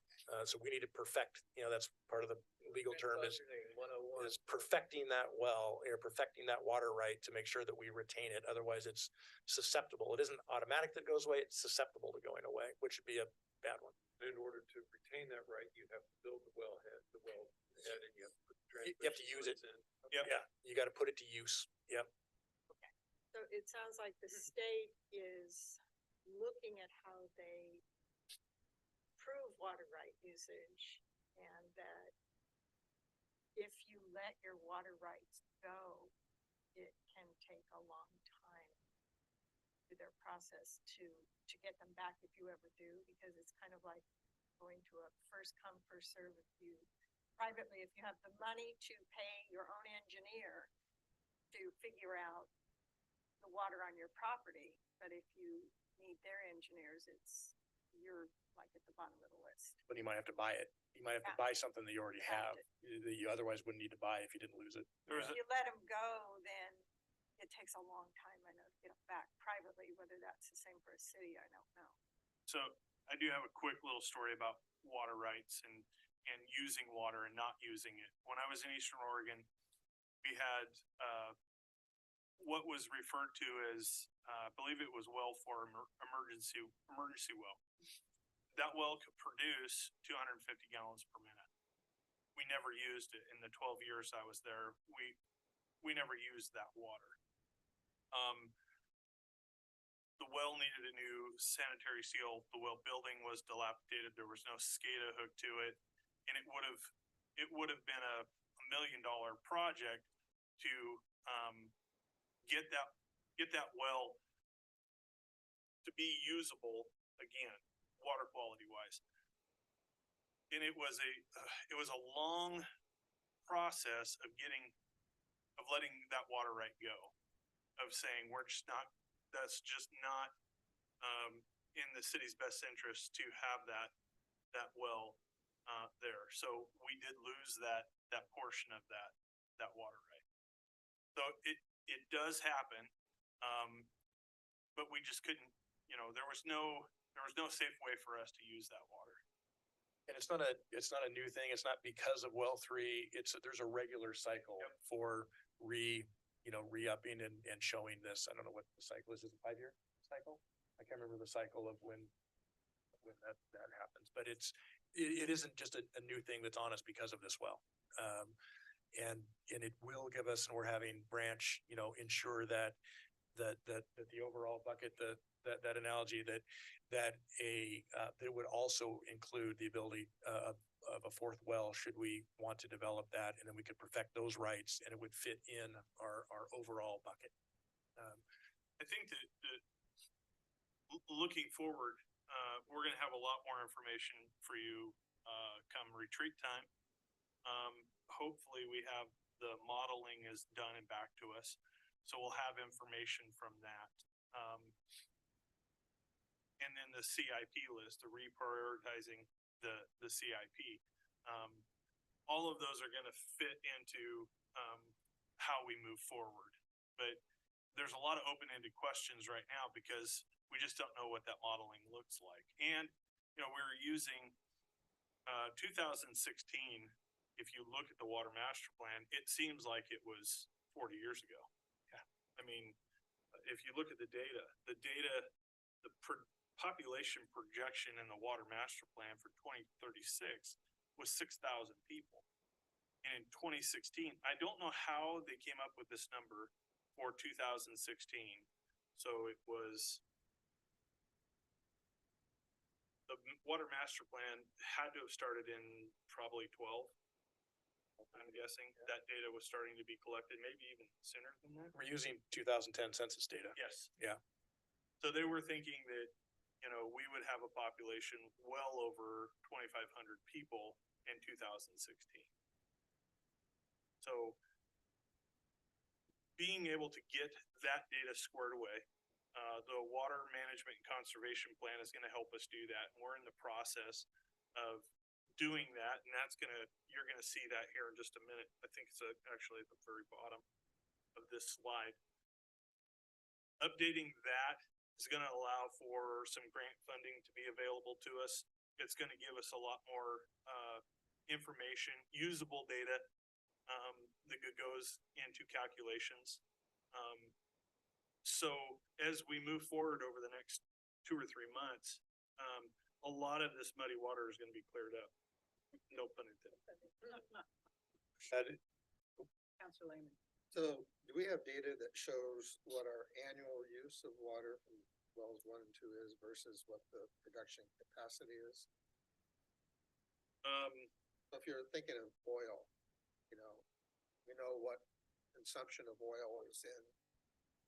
So we need to perfect, that's part of the legal term is Budgeting 101. perfecting that well, or perfecting that water right to make sure that we retain it. Otherwise it's susceptible. It isn't automatic that it goes away. It's susceptible to going away, which would be a bad one. In order to retain that right, you have to build the wellhead, and you have to put You have to use it. transmission lines in. Yep. Yeah. You got to put it to use. Yep. So it sounds like the state is looking at how they prove water right usage, and that if you let your water rights go, it can take a long time through their process to get them back if you ever do, because it's kind of like going to a first come, first serve. If you privately, if you have the money to pay your own engineer to figure out the water on your property, but if you need their engineers, you're like at the bottom of the list. But you might have to buy it. You might have to Yeah. buy something that you already Have have, that you otherwise wouldn't need to buy if you didn't lose it. There was If you let them go, then it takes a long time, I know, to get them back privately. Whether that's the same for a city, I don't know. So I do have a quick little story about water rights and using water and not using it. When I was in Eastern Oregon, we had, what was referred to as, I believe it was well for emergency well. That well could produce 250 gallons per minute. We never used it in the 12 years I was there. We never used that water. The well needed a new sanitary seal. The well building was dilapidated. There was no SCADA hooked to it. And it would have been a $1 million project to, get that well to be usable again, water quality wise. And it was a long process of letting that water right go, of saying that's just not in the city's best interest to have that well there. So we did lose that portion of that water right. So it does happen, but we just couldn't, there was no safe way for us to use that water. And it's not a new thing. It's not because of well 3. There's a regular cycle for re-upping and showing this. I don't know what the cycle is. Is it a 5-year cycle? I can't remember the cycle of when that happens, but it isn't just a new thing that's on us because of this well. And it will give us, and we're having Branch, ensure that the overall bucket, that analogy, that it would also include the ability of a fourth well, should we want to develop that, and then we could perfect those rights, and it would fit in our overall bucket. I think that looking forward, we're gonna have a lot more information for you, come retreat time. Hopefully we have the modeling is done and back to us, so we'll have information from that. And then the CIP list, the reprioritizing the CIP. All of those are gonna fit into, how we move forward. But there's a lot of open-ended questions right now because we just don't know what that modeling looks like. And, we were using, 2016, if you look at the water master plan, it seems like it was 40 years ago. Yeah. I mean, if you look at the data, the population projection in the water master plan for 2036 was 6,000 people. And in 2016, I don't know how they came up with this number for 2016. So it was, the water master plan had to have started in probably 12. I'm guessing that data was starting to be collected, maybe even sooner than that. We're using 2010 census data. Yes. Yeah. So they were thinking that, we would have a population well over 2,500 people in 2016. So being able to get that data squared away, the water management and conservation plan is gonna help us do that. And we're in the process of doing that, and you're gonna see that here in just a minute. I think it's actually at the very bottom of this slide. Updating that is gonna allow for some grant funding to be available to us. It's gonna give us a lot more information, usable data that goes into calculations. So as we move forward over the next 2 or 3 months, a lot of this muddy water is gonna be cleared up. No pun intended. Counselor Lehman. So do we have data that shows what our annual use of water from wells 1 and 2 is versus what the production capacity is? So if you're thinking of oil, we know what consumption of oil is in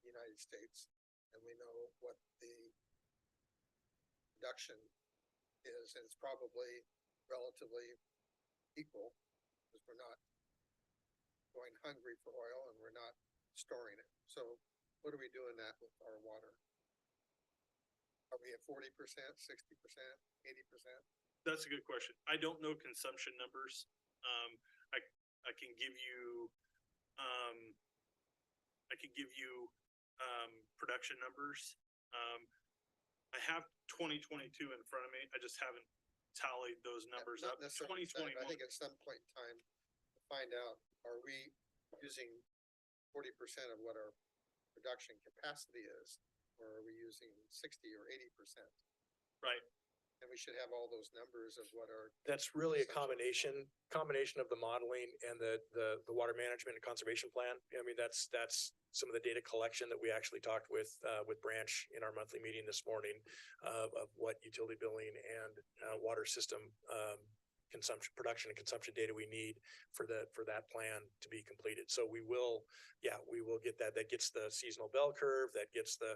the United States, and we know what the production is, and it's probably relatively equal, because we're not going hungry for oil and we're not storing it. So what are we doing that with our water? Are we at 40%, 60%, 80%? That's a good question. I don't know consumption numbers. I can give you, production numbers. I have 2022 in front of me. I just haven't tallied those numbers Not up. necessarily that. 2021. I think at some point in time, to find out, are we using 40% of what our production capacity is? Or are we using 60 or 80%? Right. And we should have all those numbers of what our. That's really a Consumption. combination of the modeling and the water management and conservation plan. I mean, that's some of the data collection that we actually talked with Branch in our monthly meeting this morning of what utility billing and water system consumption, production and consumption data we need for that plan to be completed. So we will get that. That gets the seasonal bell curve, that gets the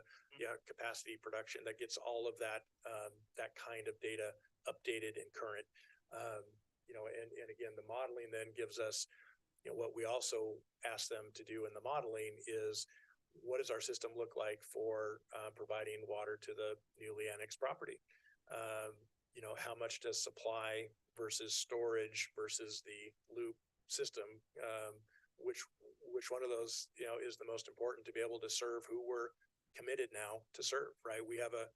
capacity production, that gets all of that kind of data updated and current. And again, the modeling then gives us, what we also ask them to do in the modeling is, what does our system look like for providing water to the newly annexed property? How much does supply versus storage versus the loop system, which one of those, is the most important to be able to serve who we're committed now to serve, right? We have a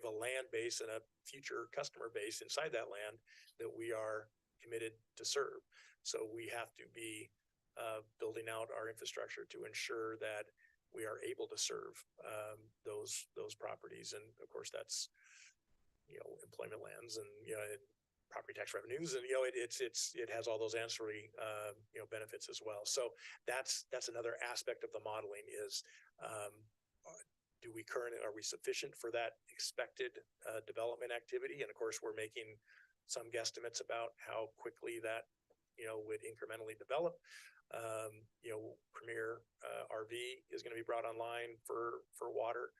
land base and a future customer base inside that land that we are committed to serve. So we have to be building out our infrastructure to ensure that we are able to serve those properties. And of course, that's employment lands and property tax revenues, and it has all those ancillary benefits as well. So that's another aspect of the modeling is, are we sufficient for that expected development activity? And of course, we're making some guesstimates about how quickly that would incrementally develop. Premier RV is going to be brought online for water.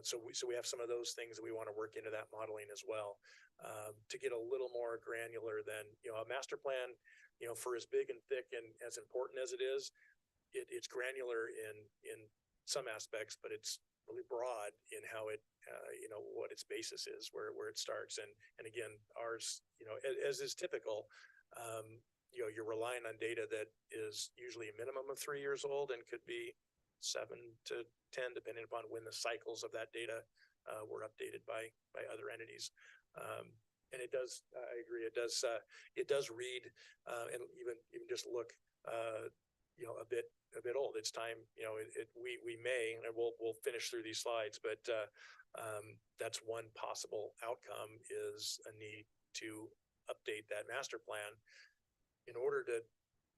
so we have some of those things that we want to work into that modeling as well. To get a little more granular than, a master plan, for as big and thick and as important as it is, it's granular in some aspects, but it's really broad in how it, what its basis is, where it starts. And again, ours, as is typical, you're relying on data that is usually a minimum of 3 years old and could be 7 to 10, depending upon when the cycles of that data were updated by other entities. And it does, I agree, it does read and even just look, a bit old. It's time, we may, and we'll finish through these slides, but that's one possible outcome, is a need to update that master plan. In order to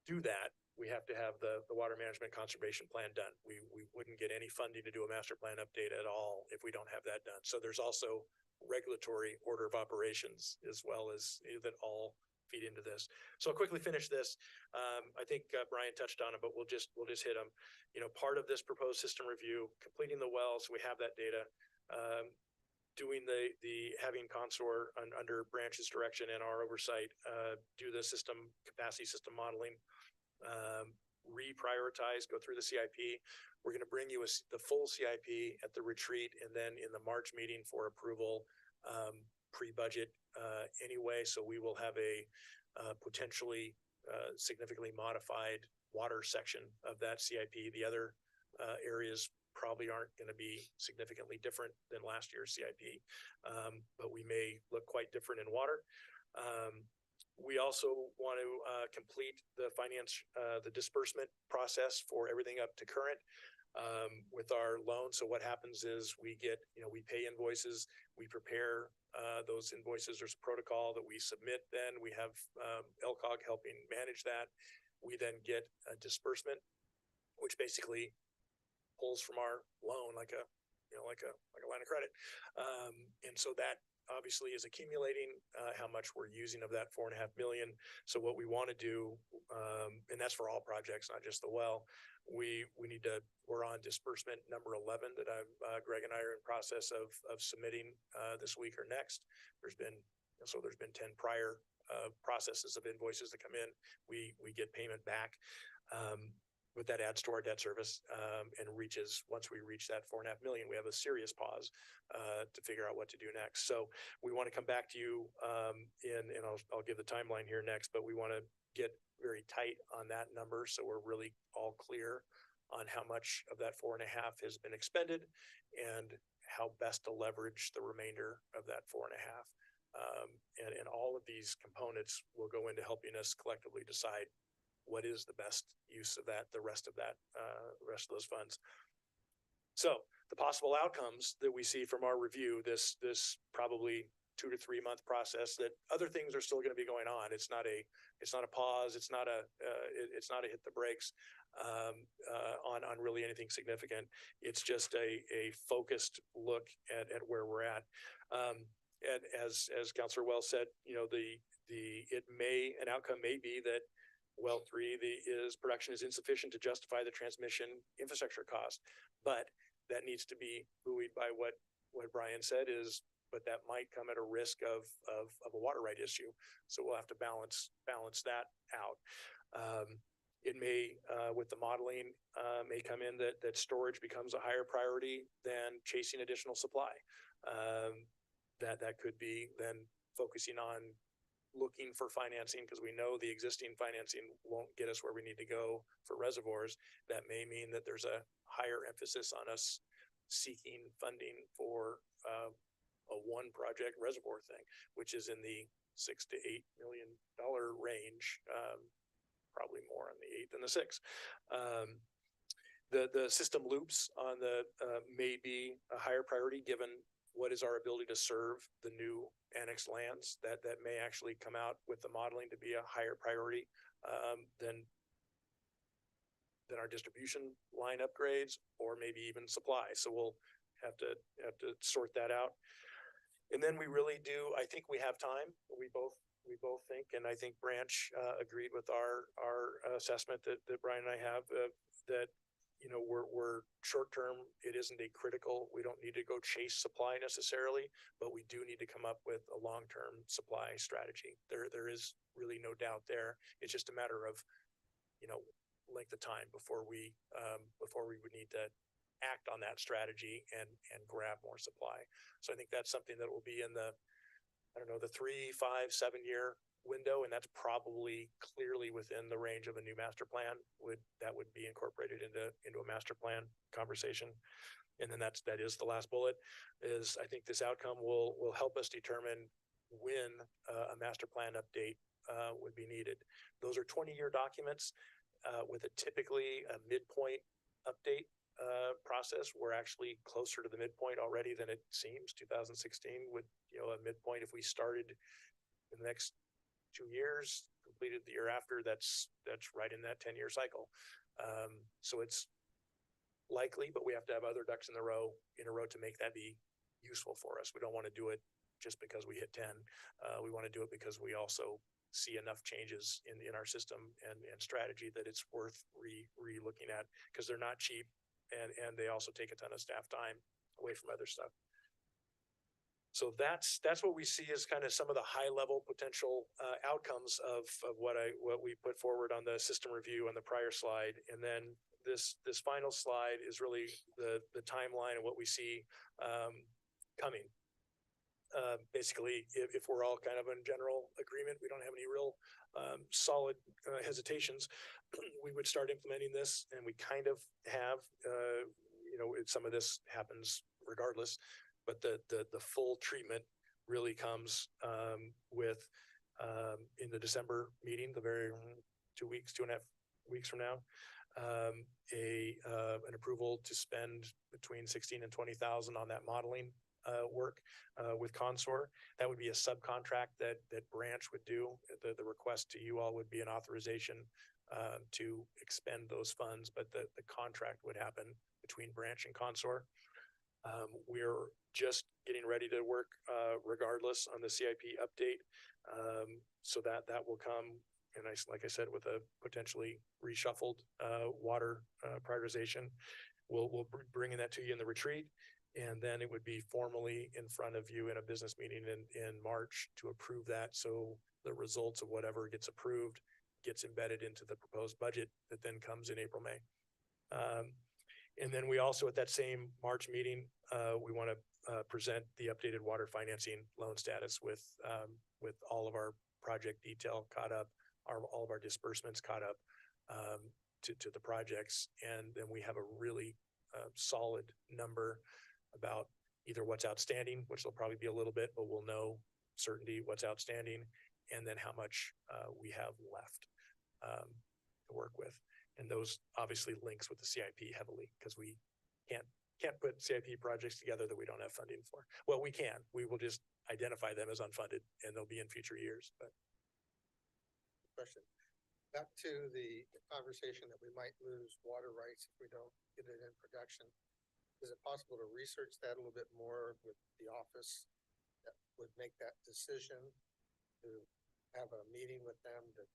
do that, we have to have the water management conservation plan done. We wouldn't get any funding to do a master plan update at all if we don't have that done. So there's also regulatory order of operations as well as that all feed into this. So I'll quickly finish this. I think Brian touched on it, but we'll just hit them. Part of this proposed system review, completing the wells, we have that data. Doing the having Consor under Branch's direction and our oversight, do the capacity system modeling, reprioritize, go through the CIP. We're going to bring you the full CIP at the retreat, and then in the March meeting for approval, pre-budget anyway. So we will have a potentially significantly modified water section of that CIP. The other areas probably aren't going to be significantly different than last year's CIP, but we may look quite different in water. We also want to complete the the disbursement process for everything up to current with our loan. So what happens is we pay invoices, we prepare those invoices. There's a protocol that we submit. Then we have LCOG helping manage that. We then get a disbursement, which basically pulls from our loan like a line of credit. And so that obviously is accumulating how much we're using of that 4.5 million. So what we want to do, and that's for all projects, not just the well, we're on disbursement number 11 that Greg and I are in process of submitting this week or next. There's been 10 prior processes of invoices that come in. We get payment back. But that adds to our debt service and once we reach that 4.5 million, we have a serious pause to figure out what to do next. So we want to come back to you and I'll give the timeline here next, but we want to get very tight on that number. So we're really all clear on how much of that 4.5 has been expended and how best to leverage the remainder of that 4.5. And all of these components will go into helping us collectively decide what is the best use of the rest of those funds. So the possible outcomes that we see from our review, this probably 2 to 3 month process, that other things are still going to be going on. It's not a pause. It's not a hit the brakes on really anything significant. It's just a focused look at where we're at. And as Councilor Wells said, an outcome may be that well 3, production is insufficient to justify the transmission infrastructure cost, but that needs to be buoyed by what Brian said but that might come at a risk of a water right issue. So we'll have to balance that out. It may, with the modeling, may come in that storage becomes a higher priority than chasing additional supply. That could be then focusing on looking for financing, because we know the existing financing won't get us where we need to go for reservoirs. That may mean that there's a higher emphasis on us seeking funding for a one project reservoir thing, which is in the $6 to $8 million range, probably more on the 8 than the 6. The system loops on may be a higher priority given what is our ability to serve the new annexed lands. That may actually come out with the modeling to be a higher priority than our distribution line upgrades, or maybe even supply. So we'll have to sort that out. And then we really do, I think we have time. We both think, and I think Branch agreed with our assessment that Brian and I have, that you know, we're short-term, it isn't a critical, we don't need to go chase supply necessarily, but we do need to come up with a long-term supply strategy. There is really no doubt there. It's just a matter of, you know, length of time before we would need to act on that strategy and grab more supply. So I think that's something that will be in the, I don't know, the 3, 5, 7 year window, and that's probably clearly within the range of a new master plan. That would be incorporated into a master plan conversation. And then that is the last bullet, is I think this outcome will help us determine when a master plan update would be needed. Those are 20-year documents with a typically a midpoint update process. We're actually closer to the midpoint already than it seems. 2016 would, you know, a midpoint if we started in the next 2 years, completed the year after, that's right in that 10-year cycle. So it's likely, but we have to have other ducks in a row to make that be useful for us. We don't want to do it just because we hit 10. We want to do it because we also see enough changes in our system and strategy that it's worth re-looking at, because they're not cheap and they also take a ton of staff time away from other stuff. So that's what we see as kind of some of the high level potential outcomes of what we put forward on the system review on the prior slide. And then this final slide is really the timeline and what we see coming. Basically, if we're all kind of in general agreement, we don't have any real solid hesitations, we would start implementing this, and we kind of have, you know, some of this happens regardless, but the full treatment really comes with in the December meeting, the very 2.5 weeks from now, an approval to spend between 16 and 20,000 on that modeling work with Consor. That would be a subcontract that Branch would do. The request to you all would be an authorization to expend those funds, but the contract would happen between Branch and Consor. We're just getting ready to work regardless on the CIP update. So that will come, and like I said, with a potentially reshuffled water prioritization. We'll bring that to you in the retreat, and then it would be formally in front of you in a business meeting in March to approve that. So the results of whatever gets approved gets embedded into the proposed budget that then comes in April, May. And then we also, at that same March meeting, we want to present the updated water financing loan status with all of our project detail caught up, all of our disbursements caught up to the projects. And then we have a really solid number about either what's outstanding, which will probably be a little bit, but we'll know certainty what's outstanding, and then how much we have left to work with. And those obviously links with the CIP heavily, because we can't put CIP projects together that we don't have funding for. Well, we can. We will just identify them as unfunded, and they'll be in future years. But Question. Back to the conversation that we might lose water rights if we don't get it in production. Is it possible to research that a little bit more with the office that would make that decision, to have a meeting with them to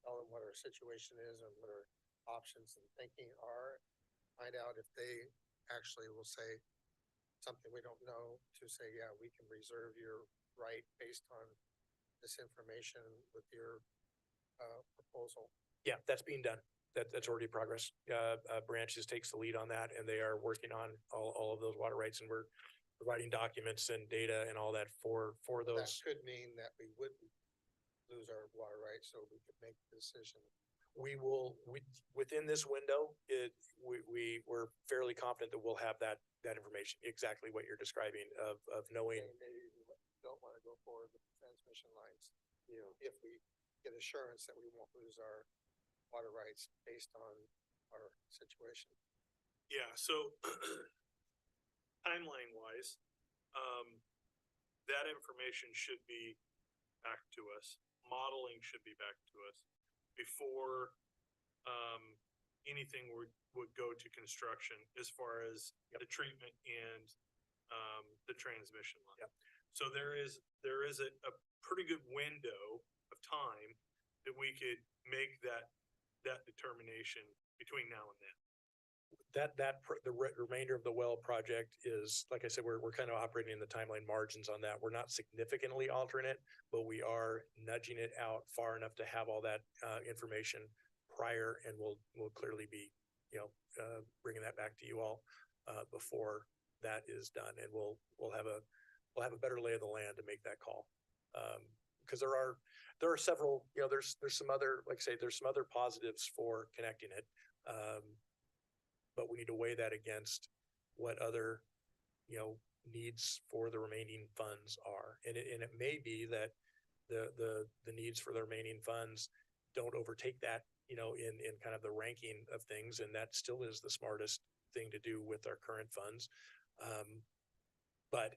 tell them what our situation is and what our options and thinking are, find out if they actually will say something we don't know, to say, yeah, we can reserve your right based on this information with your proposal. yeah, that's being done. That's already progress. Branches takes the lead on that, and they are working on all of those water rights, and we're providing documents and data and all that for That those. could mean that we wouldn't lose our water rights, so we could make the decision. We within this window, we're fairly confident that we'll have that information, exactly what you're describing of knowing. Saying maybe we don't want to go forward with the transmission lines, you know, if we get assurance that we won't lose our water rights based on our situation. Yeah, so timeline wise, that information should be back to us. Modeling should be back to us before anything would go to construction, as far as the treatment and the transmission line. Yep. So there is a pretty good window of time that we could make that determination between now and then. the remainder of the well project is, like I said, we're kind of operating in the timeline margins on that. We're not significantly altering it, but we are nudging it out far enough to have all that information prior, and we'll clearly be, bringing that back to you all before that is done, and we'll have a better lay of the land to make that call. Because there are several, there's some other, like I say, there's some other positives for connecting it. But we need to weigh that against what other, needs for the remaining funds are. And it may be that the needs for the remaining funds don't overtake that, in kind of the ranking of things. And that still is the smartest thing to do with our current funds. But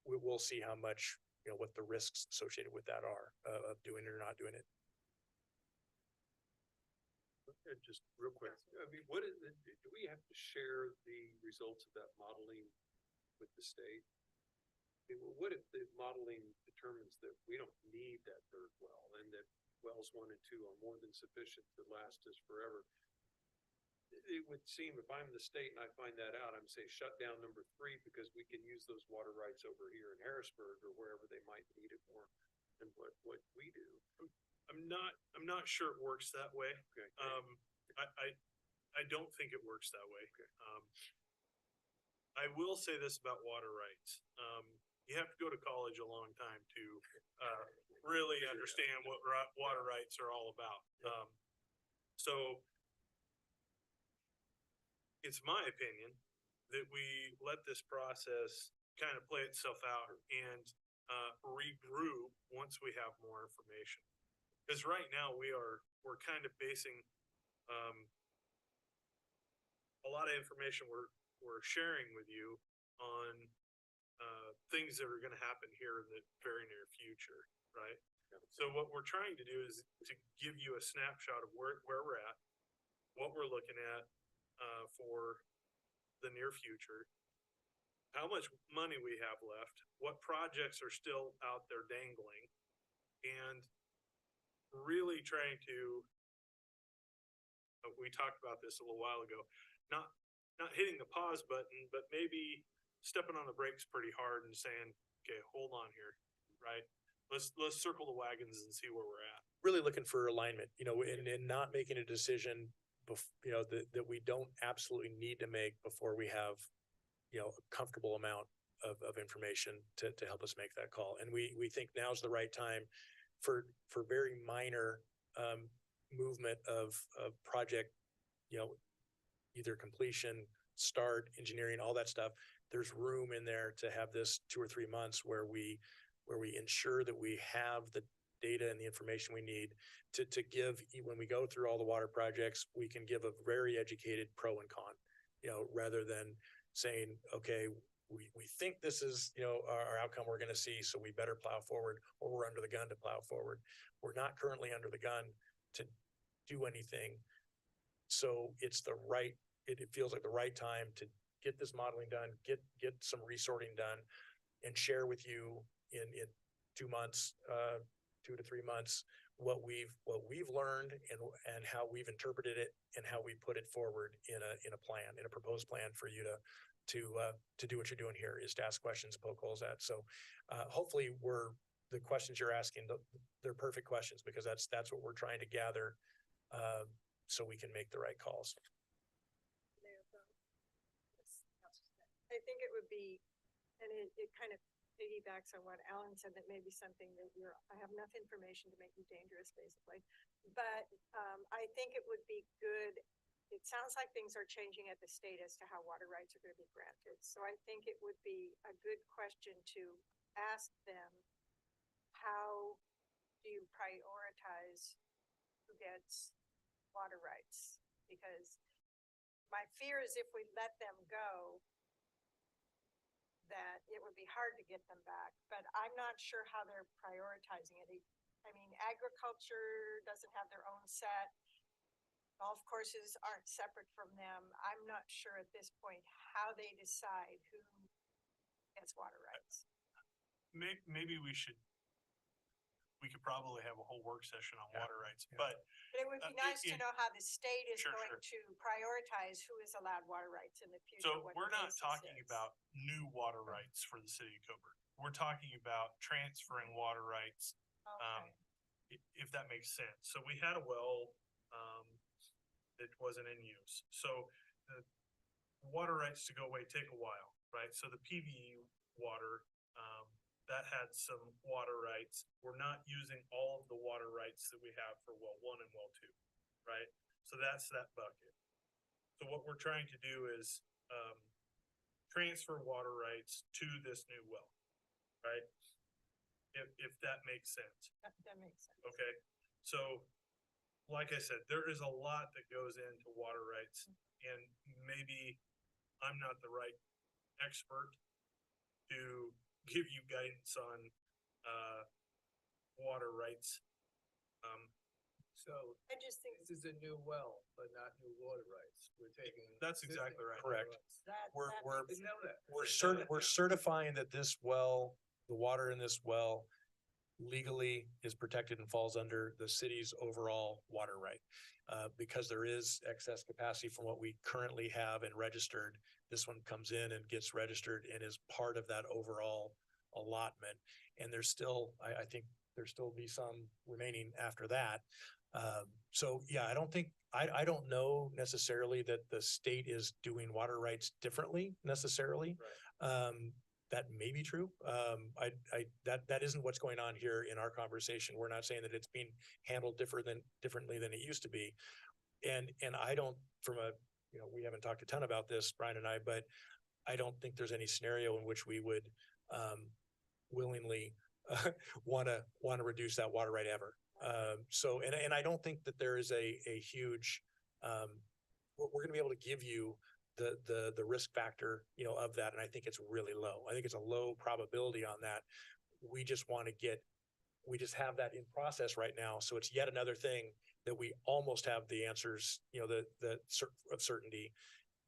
we'll see how much, what the risks associated with that are of doing it or not doing it. Just real quick, I mean, what is it, do we have to share the results of that modeling with the state? I mean, what if the modeling determines that we don't need that third well and that wells 1 and 2 are more than sufficient to last us forever? It would seem, if I'm the state and I find that out, I'm saying shut down number 3 because we can use those water rights over here in Harrisburg or wherever they might need it more than what we do. I'm not sure it works that way. Okay. I don't think it works that way. I will say this about water rights. You have to go to college a long time to really understand what water rights are all about. So it's my opinion that we let this process kind of play itself out and regroup once we have more information. Because right now we're kind of basing a lot of information we're sharing with you on things that are going to happen here in the very near future, right? So what we're trying to do is to give you a snapshot of where we're at, what we're looking at for the near future, how much money we have left, what projects are still out there dangling, and really trying to, we talked about this a little while ago, not hitting the pause button, but maybe stepping on the brakes pretty hard and saying, okay, hold on here, right? Let's circle the wagons and see where we're at. Really looking for alignment, and not making a decision, that we don't absolutely need to make before we have, a comfortable amount of information to help us make that call. And we think now's the right time for very minor movement of project, either completion, start, engineering, all that stuff. There's room in there to have this 2 or 3 months where we ensure that we have the data and the information we need to give, when we go through all the water projects, we can give a very educated pro and con, rather than saying, okay, we think this is, our outcome we're going to see, so we better plow forward, or we're under the gun to plow forward. We're not currently under the gun to do anything. So it feels like the right time to get this modeling done, get some resorting done, and share with you in 2 months, 2 to 3 months, what we've learned and how we've interpreted it and how we put it forward in a proposed plan for you to do what you're doing here, is to ask questions, poke holes at. So hopefully the questions you're asking, they're perfect questions, because that's what we're trying to gather, so we can make the right calls. I think it would be, and it kind of piggybacks on what Alan said, that may be something that I have enough information to make you dangerous, basically. But I think it would be good. It sounds like things are changing at the state as to how water rights are going to be granted. So I think it would be a good question to ask them, how do you prioritize who gets water rights? Because my fear is if we let them go, that it would be hard to get them back, but I'm not sure how they're prioritizing it. I mean, agriculture doesn't have their own set. Golf courses aren't separate from them. I'm not sure at this point how they decide who gets water rights. Maybe we should we could probably have a whole work session on Yeah, water rights, yeah. but But it would be nice to it- know how the state is Sure, going sure. to prioritize who is allowed water rights in the future. So what we're the not basis talking is. about new water rights for the city of Coburg. We're talking about transferring water rights, Okay. if that makes sense. So we had a well, that wasn't in use. So the water rights to go away take a while, right? So the PVE water, that had some water rights. We're not using all of the water rights that we have for well one and well two, right? So that's that bucket. So what we're trying to do is, transfer water rights to this new well, right? If that makes sense. That makes sense. Okay, so like I said, there is a lot that goes into water rights, and maybe I'm not the right expert to give you guidance on water rights. So I just think this is a new well, but not new water rights. We're taking. That's existing exactly right. water Correct. rights. that. We're, that we're, makes Didn't know that. we're certifying that this well, the water in this well legally is protected and falls under the city's overall water right. Because there is excess capacity from what we currently have and registered, this one comes in and gets registered and is part of that overall allotment. And there's still, I think there'll still be some remaining after that. So yeah, I don't know necessarily that the state is doing water rights differently necessarily. That may be true. That isn't what's going on here in our conversation. We're not saying that it's being handled differently than it used to be. And I don't, we haven't talked a ton about this, Brian and I, but I don't think there's any scenario in which we would, willingly, want to reduce that water right ever. So, and I don't think that there is a huge, we're going to be able to give you the risk factor, of that. And I think it's really low. I think it's a low probability on that. We just have that in process right now. So it's yet another thing that we almost have the answers, of certainty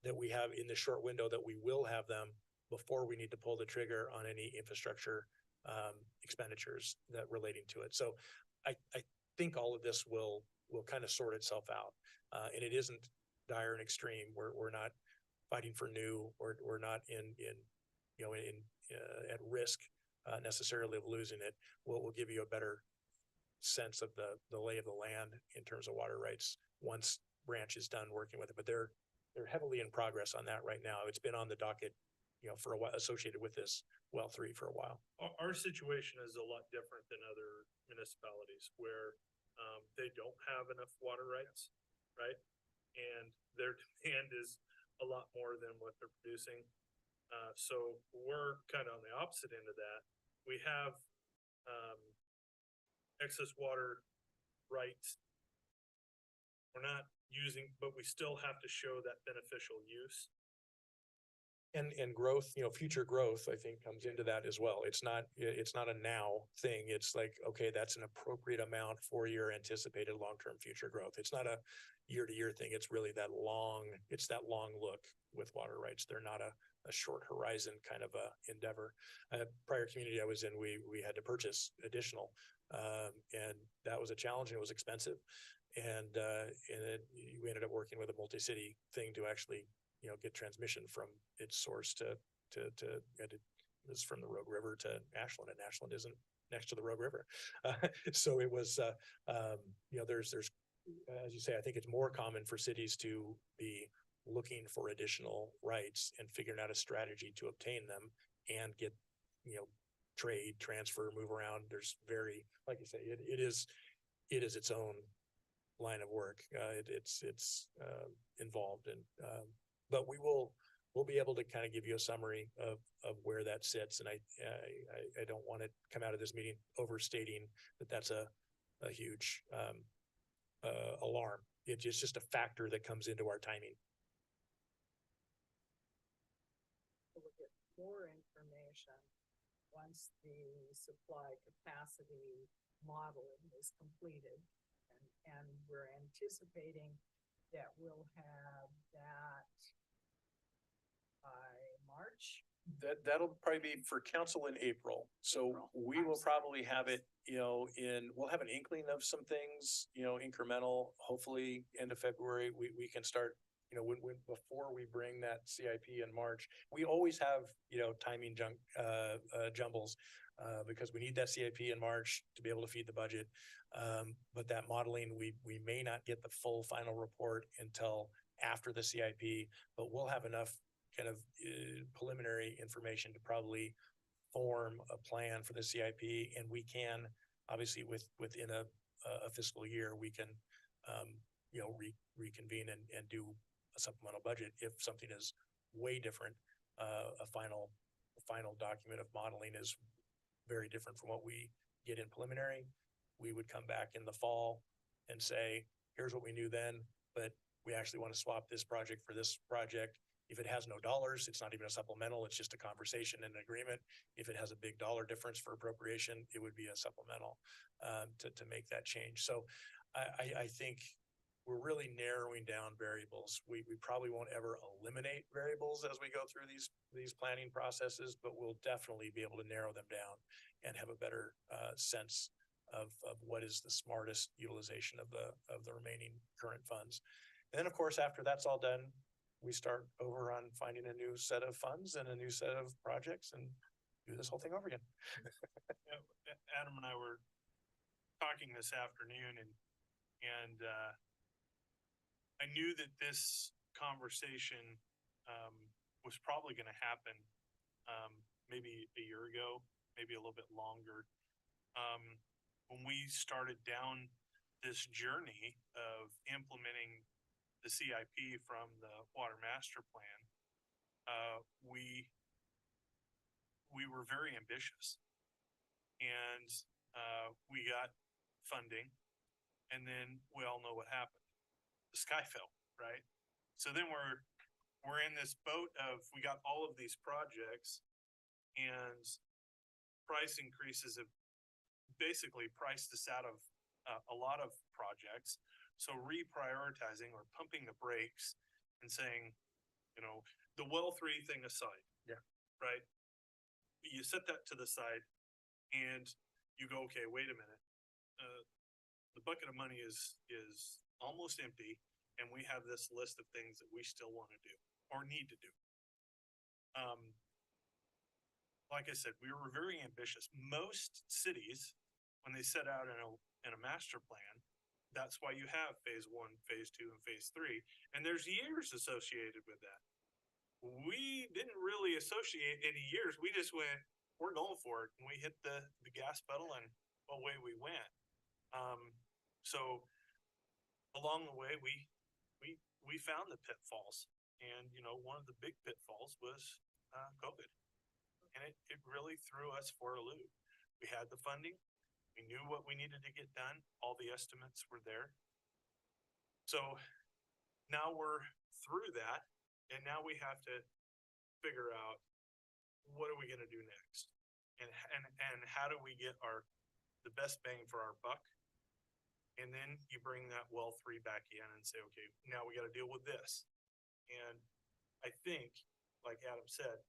that we have in the short window that we will have them before we need to pull the trigger on any infrastructure, expenditures that relating to it. So I think all of this will kind of sort itself out. And it isn't dire and extreme. We're not fighting for new, we're not at risk necessarily of losing it. We'll give you a better sense of the lay of the land in terms of water rights once Branch is done working with it. But they're heavily in progress on that right now. It's been on the docket, for a while, associated with this well 3 for a while. Our situation is a lot different than other municipalities where, they don't have enough water rights, right? And their demand is a lot more than what they're producing. So we're kind of on the opposite end of that. We have, excess water rights. We're not using, but we still have to show that beneficial use. And growth, future growth, I think comes into that as well. It's not a now thing. It's like, okay, that's an appropriate amount for your anticipated long-term future growth. It's not a year-to-year thing. It's really that long look with water rights. They're not a short horizon kind of a endeavor. Prior community I was in, we had to purchase additional, and that was a challenge and it was expensive. And we ended up working with a multi-city thing to actually, get transmission from its source to this from the Rogue River to Ashland, and Ashland isn't next to the Rogue River. So it was, there's, as you say, I think it's more common for cities to be looking for additional rights and figuring out a strategy to obtain them and get, trade, transfer, move around. There's like you say, it is its own line of work. It's involved and, but we'll be able to kind of give you a summary of where that sits. And I don't want to come out of this meeting overstating that that's a huge, alarm. It's just a factor that comes into our timing. We'll get more information once the supply capacity modeling is completed. And we're anticipating that we'll have that by March, That'll probably be for council in April. So April. we will probably have it, we'll have an inkling of some things, incremental, hopefully end of February, we can start, before we bring that CIP in March. We always have, timing jumbles, because we need that CIP in March to be able to feed the budget. But that modeling, we may not get the full final report until after the CIP, but we'll have enough kind of preliminary information to probably form a plan for the CIP, and we can, obviously within a fiscal year, we can, reconvene and do a supplemental budget if something is way different. A final document of modeling is very different from what we get in preliminary. We would come back in the fall and say, here's what we knew then, but we actually want to swap this project for this project. If it has no dollars, it's not even a supplemental, it's just a conversation and an agreement. If it has a big dollar difference for appropriation, it would be a supplemental to make that change. So I think we're really narrowing down variables. We probably won't ever eliminate variables as we go through these planning processes, but we'll definitely be able to narrow them down and have a better sense of what is the smartest utilization of the remaining current funds. And then, of course, after that's all done, we start over on finding a new set of funds and a new set of projects and do this whole thing over again. Adam and I were talking this afternoon, and I knew that this conversation was probably going to happen maybe a year ago, maybe a little bit longer. When we started down this journey of implementing the CIP from the Water Master Plan, we were very ambitious, and we got funding, and then we all know what happened. The sky fell, right? So then we're in this boat of, we got all of these projects, and price increases have basically priced us out of a lot of projects. So reprioritizing or pumping the brakes and saying, the well 3 thing aside. Yeah. Right? You set that to the side and you go, okay, wait a minute. The bucket of money is almost empty, and we have this list of things that we still want to do or need to do. Like I said, we were very ambitious. Most cities, when they set out in a master plan, that's why you have phase 1, phase 2, and phase 3. And there's years associated with that. We didn't really associate any years. We just went, we're going for it. And we hit the gas pedal and away we went. So along the way, we found the pitfalls. And, one of the big pitfalls was COVID. And it really threw us for a loop. We had the funding. We knew what we needed to get done. All the estimates were there. So now we're through that, and now we have to figure out, what are we going to do next? And how do we get the best bang for our buck? And then you bring that well 3 back in and say, okay, now we got to deal with this. And I think, like Adam said,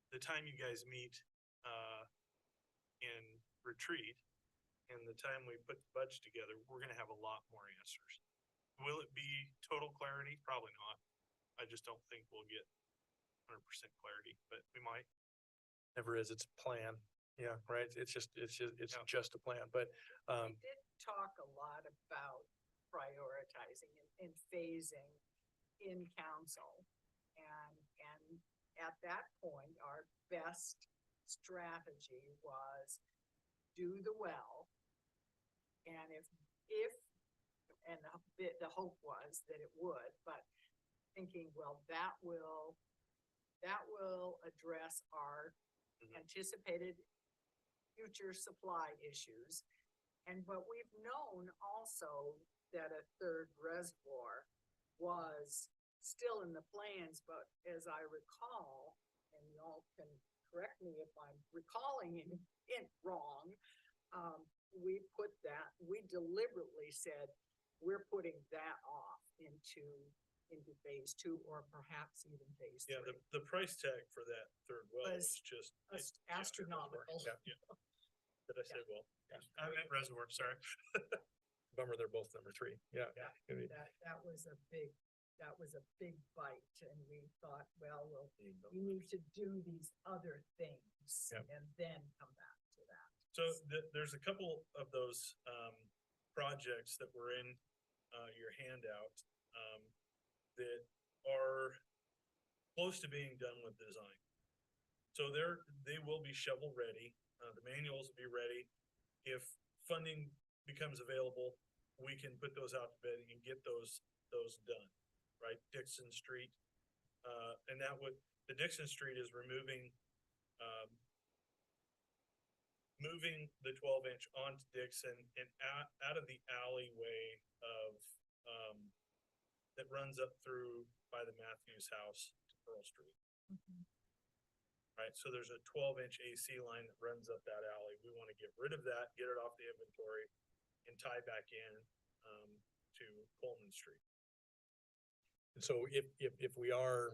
the time you guys meet in retreat and the time we put the budget together, we're going to have a lot more answers. Will it be total clarity? Probably not. I just don't think we'll get 100% clarity, but we might. Never is. It's a plan. Yeah, right. It's just a plan. But We did talk a lot about prioritizing and phasing in council. And at that point, our best strategy was do the well. And if the hope was that it would, but thinking, well, that will address our anticipated future supply issues. But we've known also that a 3rd reservoir was still in the plans, but as I recall, and y'all can correct me if I'm recalling it wrong, we deliberately said, we're putting that off into into phase two or perhaps even phase Yeah, three. the price tag for that third well Was is just. Astronomical. Yeah. Did I say well? I meant reservoir, sorry. Bummer, they're both number three. Yeah. Yeah. Maybe. That was a big bite, and we thought, well, we need to do these other things Yep. and then come back to that. So there's a couple of those projects that were in your handout that are close to being done with design. So they will be shovel ready. The manuals will be ready. If funding becomes available, we can put those out to bid and get those done, right? Dixon Street. And the Dixon Street is removing moving the 12-inch onto Dixon and out of the alleyway of, that runs up through by the Matthews house to Pearl Street. Right, so there's a 12-inch AC line that runs up that alley. We want to get rid of that, get it off the inventory and tie back in, to Coleman Street. And so if we are,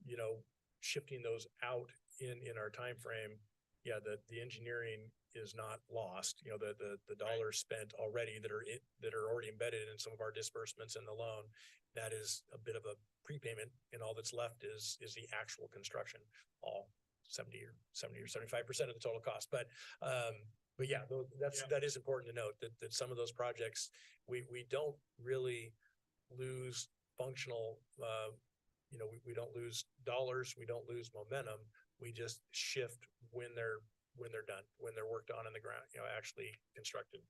you know, shifting those out in our time frame, yeah, the engineering is not lost. You know, the dollars spent already that are already embedded in some of our disbursements in the loan, that is a bit of a prepayment, and all that's left is the actual construction, all 70 or 75% of the total cost. But yeah, that is important to note that some of those projects, we don't really lose functional, you know, we don't lose dollars, we don't lose momentum. We just shift when they're done, when they're worked on in the ground, you know, actually constructed.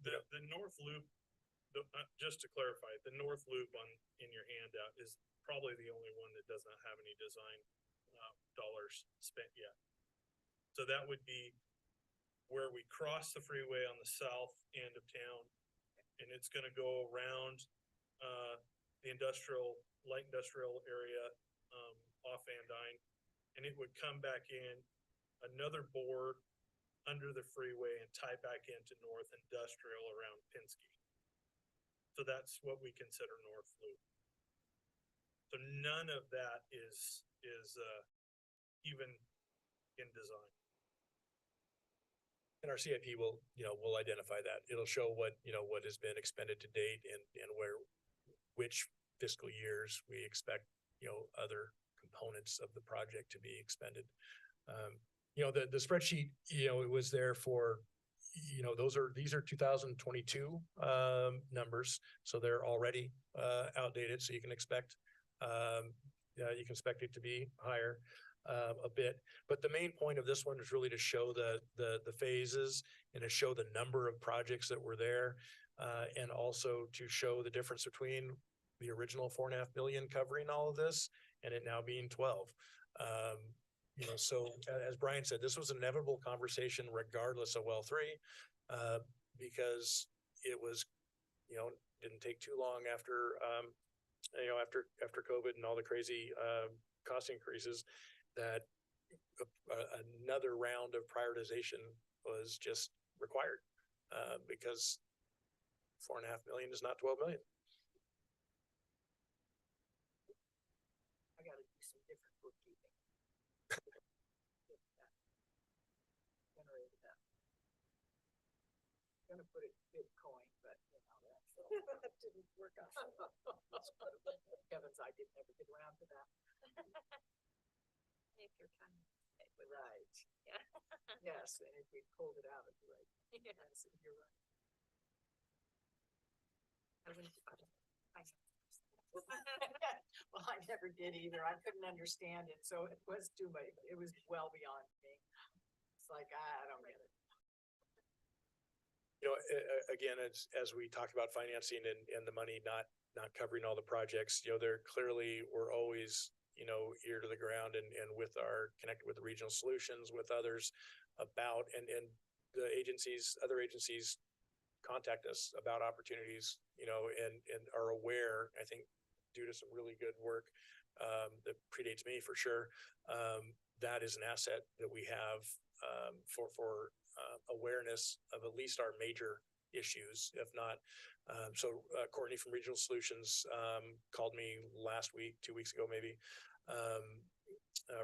The north loop, just to clarify, the north loop in your handout is probably the only one that does not have any design dollars spent yet. So that would be where we cross the freeway on the south end of town, and it's gonna go around the light industrial area off Van Dyne, and it would come back in another bore under the freeway and tie back into north industrial around Pinsky. So that's what we consider north loop. So none of that is even in design. And our CIP will identify that. It'll show what has been expended to date and which fiscal years we expect, other components of the project to be expended. The spreadsheet, it was there for, these are 2022 numbers, so they're already outdated. So you can expect it to be higher a bit. But the main point of this one is really to show the phases and to show the number of projects that were there, and also to show the difference between the original 4.5 billion covering all of this and it now being 12. So as Brian said, this was an inevitable conversation regardless of well 3, because it was, didn't take too long after COVID and all the crazy cost increases that another round of prioritization was just required, because 4.5 million is not 12 million. I gotta do some different bookkeeping. Generated that. Gonna put it in Bitcoin, but that didn't work out. Kevin's, I didn't ever get around to that. If you're kind of. Right. Yeah. Yes, and if we pulled it out, it'd be right. Yeah. Yes, you're right. Well, I never did either. I couldn't understand it, so it was it was well beyond me. It's like, I don't get it. Again, as we talked about financing and the money not covering all the projects, there clearly we're always, ear to the ground and connected with the regional solutions with others about, and the other agencies contact us about opportunities, and are aware, I think, due to some really good work that predates me for sure. That is an asset that we have for awareness of at least our major issues, if not. Courtney from Regional Solutions, called me last week, 2 weeks ago, maybe.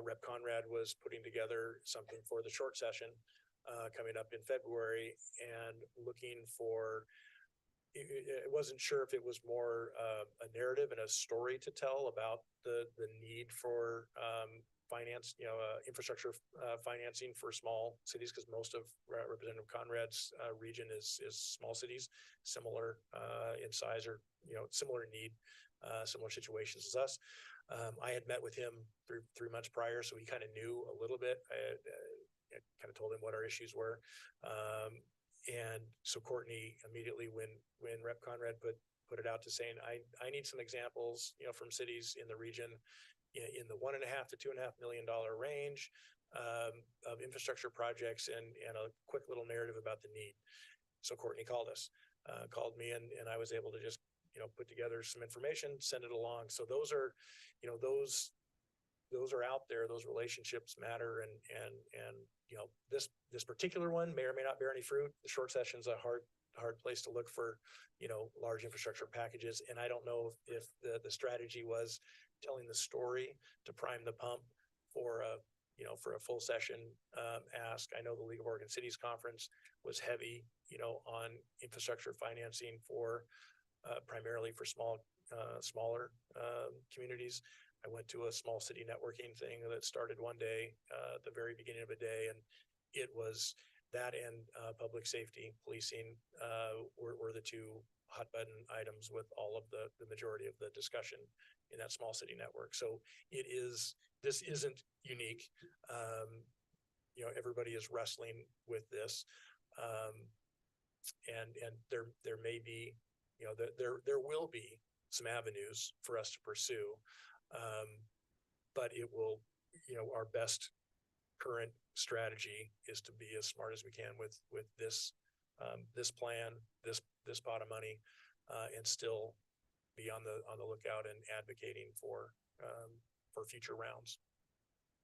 Rep Conrad was putting together something for the short session, coming up in February, and looking for, it wasn't sure if it was more a narrative and a story to tell about the need for finance, infrastructure financing for small cities, because most of Representative Conrad's region is small cities, similar in size, or similar need, similar situations as us. I had met with him three months prior, so he kind of knew a little bit. I kind of told him what our issues were. And so Courtney immediately, when Rep Conrad put it out to saying, I need some examples, from cities in the region in the $1.5 to $2.5 million range, of infrastructure projects, and a quick little narrative about the need. So Courtney called me, and I was able to just, put together some information, send it along. So those are, those are out there. Those relationships matter. And this particular one may or may not bear any fruit. The short session's a hard place to look for, large infrastructure packages. And I don't know if the strategy was telling the story to prime the pump for a full session ask. I know the League of Oregon Cities Conference was heavy, on infrastructure financing for primarily for smaller communities. I went to a small city networking thing that started one day, at the very beginning of a day, and it was that and public safety, policing were the two hot button items with all of the majority of the discussion in that small city network. So this isn't unique. Everybody is wrestling with this. And there may be, there will be some avenues for us to pursue. But it will, our best current strategy is to be as smart as we can with this plan, this pot of money, and still be on the lookout and advocating for future rounds.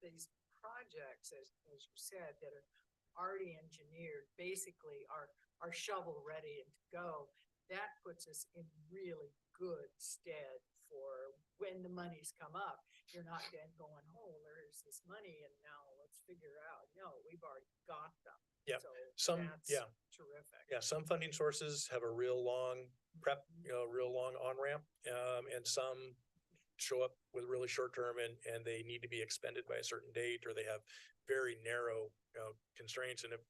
These projects, as you said, that are already engineered, basically are shovel ready and to go. That puts us in really good stead for when the monies come up. You're not then going, oh, there's this money and now let's figure out. No, we've already got them. Yeah. So that's terrific. Yeah. Some funding sources have a real long prep, real long on ramp, and some show up with really short term and they need to be expended by a certain date, or they have very narrow constraints. And if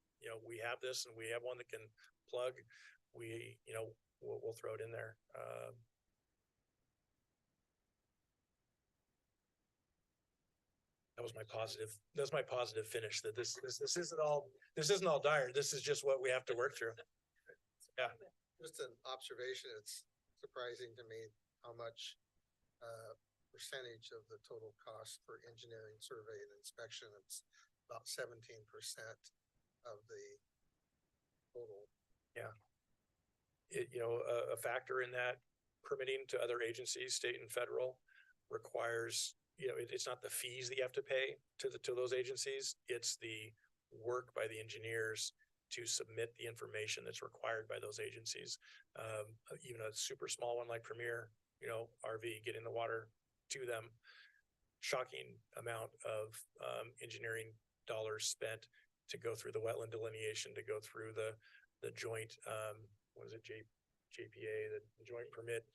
we have this and we have one that can plug, we'll throw it in there. That was my positive. That's my positive finish. That this isn't all dire. This is just what we have to work through. Yeah. Just an observation. It's surprising to me how much percentage of the total cost for engineering, survey, and inspection. It's about 17% of the total. Yeah. A factor in that, permitting to other agencies, state and federal, requires, it's not the fees that you have to pay to those agencies. It's the work by the engineers to submit the information that's required by those agencies. Even a super small one like Premier, RV, getting the water to them, shocking amount of engineering dollars spent to go through the wetland delineation, to go through the joint, JPA, the joint permit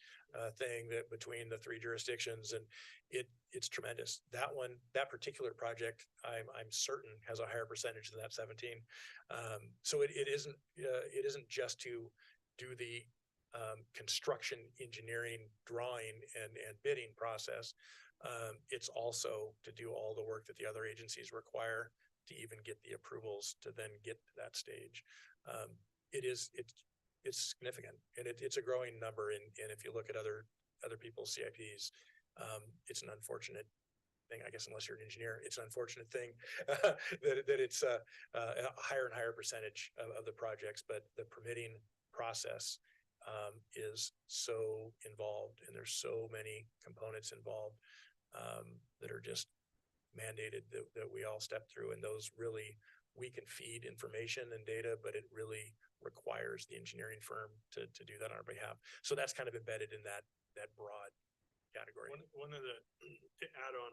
thing that between the three jurisdictions, and it's tremendous. That particular project, I'm certain has a higher percentage than that 17. So it isn't just to do the construction engineering drawing and bidding process. It's also to do all the work that the other agencies require to even get the approvals to then get to that stage. It's significant, and it's a growing number. And if you look at other people's CIPs, it's an unfortunate thing, I guess, unless you're an engineer, it's an unfortunate thing that it's a higher and higher percentage of the projects, but the permitting process is so involved, and there's so many components involved that are just mandated that we all step through, and those really we can feed information and data, but it really requires the engineering firm to do that on our behalf. So that's kind of embedded in that broad category. One of the, to add on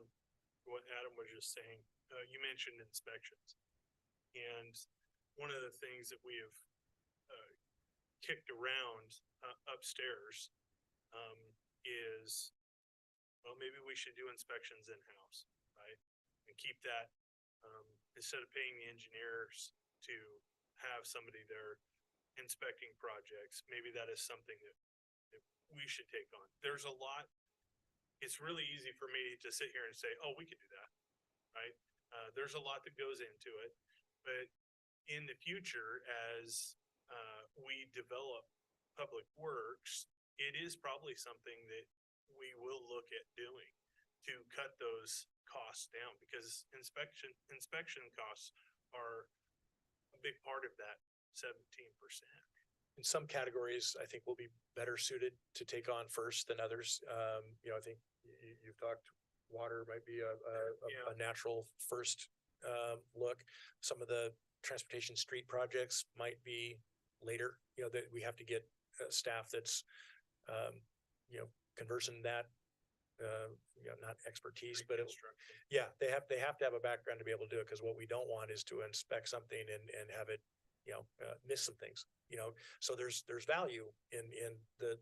what Adam was just saying, you mentioned inspections. And one of the things that we have kicked around upstairs is, well, maybe we should do inspections in-house, right? And keep that, instead of paying the engineers to have somebody there inspecting projects, maybe that is something that we should take on. There's a lot, it's really easy for me to sit here and say, oh, we could do that, right? There's a lot that goes into it, but in the future, as we develop public works, it is probably something that we will look at doing to cut those costs down, because inspection costs are a big part of that 17%. In some categories, I think we'll be better suited to take on first than others. I think you've talked, water might be a natural first look. Some of the transportation street projects might be later, that we have to get staff that's, conversant in that, not expertise, but they have to have a background to be able to do it. Cause what we don't want is to inspect something and have it, miss some things, so there's value in the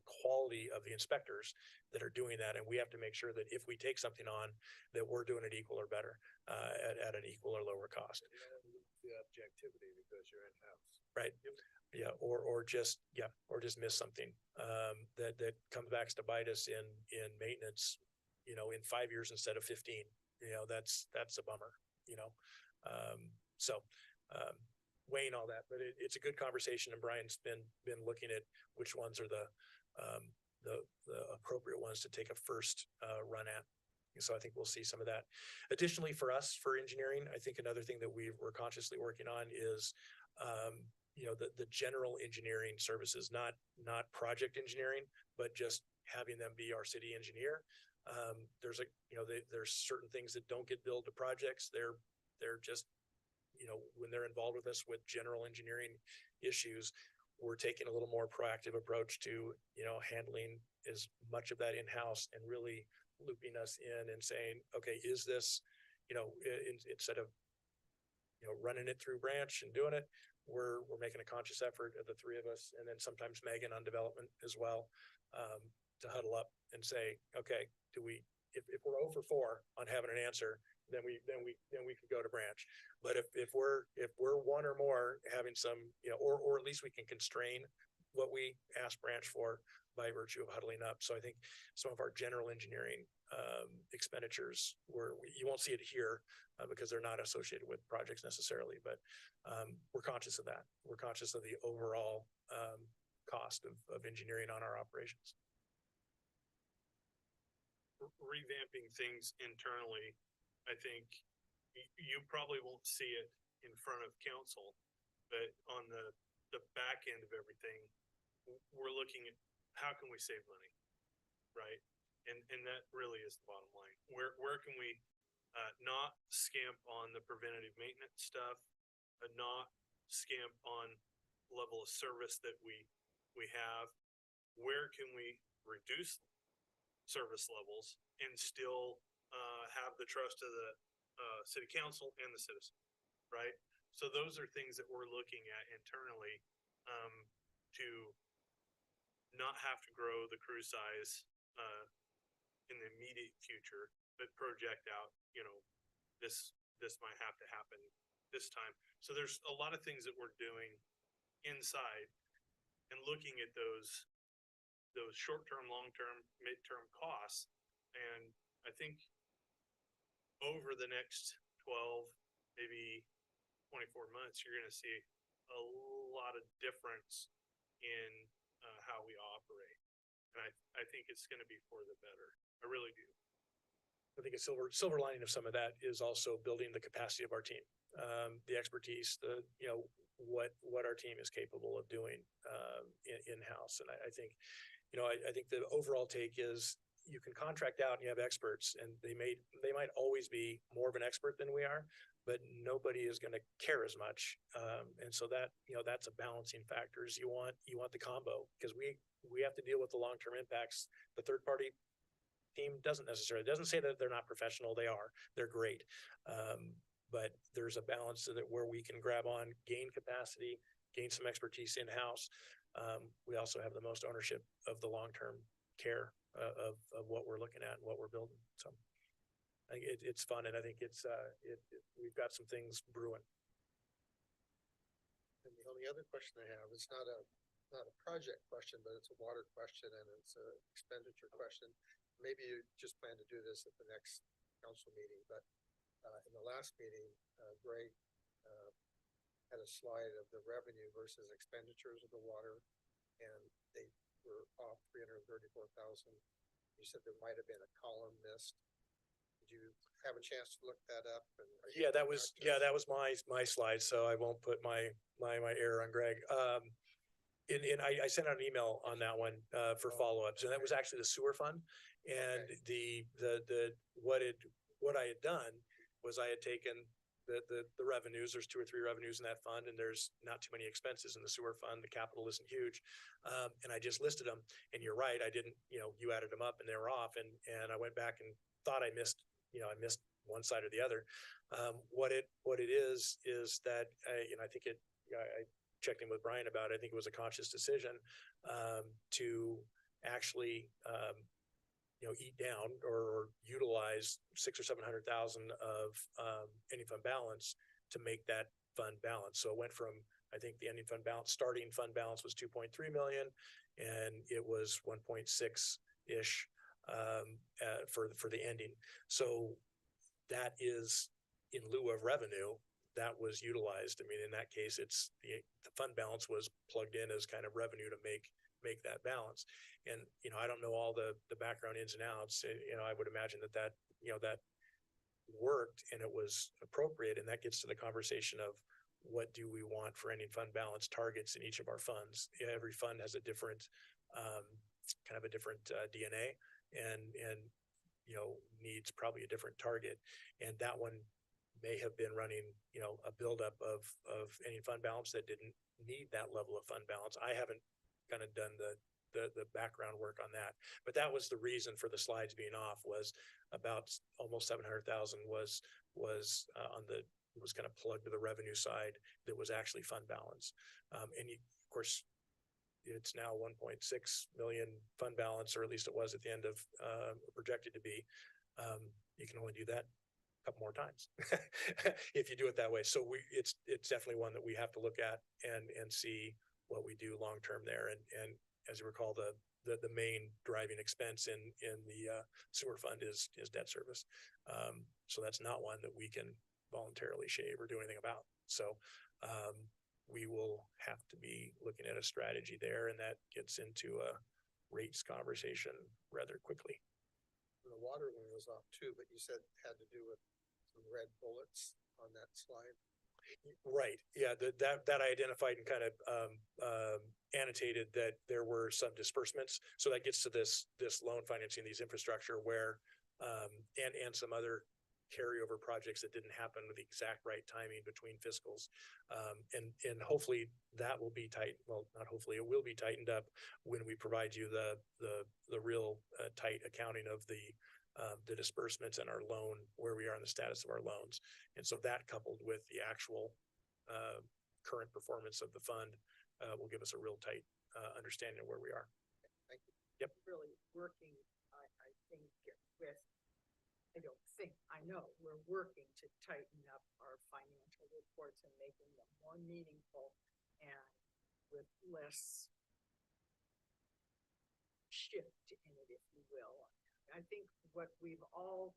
quality of the inspectors that are doing that. And we have to make sure that if we take something on, that we're doing it equal or better, at an equal or lower cost. The objectivity because you're in-house. Right. Yeah. Or just miss something, that comes back to bite us in maintenance, in 5 years instead of 15, that's a bummer, weighing all that, but it's a good conversation, and Brian's been looking at which ones are the appropriate ones to take a first, run at. So I think we'll see some of that. Additionally, for us, for engineering, I think another thing that we're consciously working on is, the general engineering services, not project engineering, but just having them be our city engineer. There's certain things that don't get billed to projects. They're just, when they're involved with us with general engineering issues, we're taking a little more proactive approach to, handling as much of that in-house and really looping us in and saying, okay, is this, instead of, running it through branch and doing it, we're making a conscious effort of the three of us, and then sometimes Megan on development as well, to huddle up and say, okay, if we're 0 for 4 on having an answer, then we could go to branch. But if we're 1 or more having some, or at least we can constrain what we ask branch for by virtue of huddling up. So I think some of our general engineering expenditures you won't see it here because they're not associated with projects necessarily, but we're conscious of that. We're conscious of the overall cost of engineering on our operations. Revamping things internally, I think you probably won't see it in front of council, but on the back end of everything, we're looking at how can we save money, right? And that really is the bottom line. Where can we not scamp on the preventative maintenance stuff, not scamp on level of service that we have? Where can we reduce service levels and still have the trust of the city council and the citizen, right? So those are things that we're looking at internally to not have to grow the crew size in the immediate future, but project out, this might have to happen this time. So there's a lot of things that we're doing inside and looking at those short-term, long-term, mid-term costs. And I think over the next 12, maybe 24 months, you're going to see a lot of difference in how we operate. And I think it's going to be for the better. I really do. I think a silver lining of some of that is also building the capacity of our team, the expertise, what our team is capable of doing in-house. And I think, I think the overall take is you can contract out and you have experts and they might always be more of an expert than we are, but nobody is gonna care as much. And so that, that's a balancing factors. You want the combo, because we have to deal with the long-term impacts. The third party team doesn't say that they're not professional. They are, they're great. But there's a balance so that where we can grab on, gain capacity, gain some expertise in-house. We also have the most ownership of the long-term care of what we're looking at and what we're building. So I think it's fun, and I think we've got some things brewing. And the only other question I have, it's not a project question, but it's a water question and it's a expenditure question. Maybe you just plan to do this at the next council meeting, but in the last meeting, Greg had a slide of the revenue versus expenditures of the water, and they were off 334,000. You said there might have been a column missed. Did you have a chance to look that up? And That was my slide, so I won't put my error on Greg. And I sent out an email on that one for follow-ups, and that was actually the sewer fund. And what I had done was I had taken the revenues. There's 2 or 3 revenues in that fund, and there's not too many expenses in the sewer fund. The capital isn't huge, and I just listed them. And you're right, I didn't. You added them up, and they were off. And I went back and thought I missed one side or the other. What it is that I think I checked in with Brian about it. I think it was a conscious decision to actually eat down or utilize 600,000 or 700,000 of ending fund balance to make that fund balance. So it went from, I think the ending fund balance, starting fund balance was 2.3 million, and it was 1.6-ish for the ending. So that is in lieu of revenue that was utilized. I mean, in that case, it's the fund balance was plugged in as kind of revenue to make that balance. And, I don't know all the background ins and outs. I would imagine that worked and it was appropriate. And that gets to the conversation of what do we want for ending fund balance targets in each of our funds. Every fund has a different, kind of a different DNA and needs probably a different target. And that one may have been running, a buildup of ending fund balance that didn't need that level of fund balance. I haven't kind of done the background work on that, but that was the reason for the slides being off. Was about almost 700,000 was kind of plugged to the revenue side that was actually fund balance. And of course, it's now 1.6 million fund balance, or at least it was at the end of projected to be. You can only do that a couple more times if you do it that way. So it's definitely one that we have to look at and see what we do long term there. And as you recall, the main driving expense in the sewer fund is debt service. So that's not one that we can voluntarily shave or do anything about. So we will have to be looking at a strategy there, and that gets into a rates conversation rather quickly. the water one was off too, but you said it had to do with some red bullets on that slide. Right. Yeah. That I identified and kind of annotated that there were some disbursements. So that gets to this loan financing, these infrastructure where and some other carryover projects that didn't happen with the exact right timing between fiscals. And hopefully that will be tight. Well, not hopefully, it will be tightened up when we provide you the real tight accounting of the disbursements and our loan, where we are in the status of our loans. And so that, coupled with the actual current performance of the fund, will give us a real tight understanding of where we are. Thank you. Yep. Really working, I think, with, I know we're working to tighten up our financial reports and making them more meaningful and with less shift in it, if you will. I think what we've all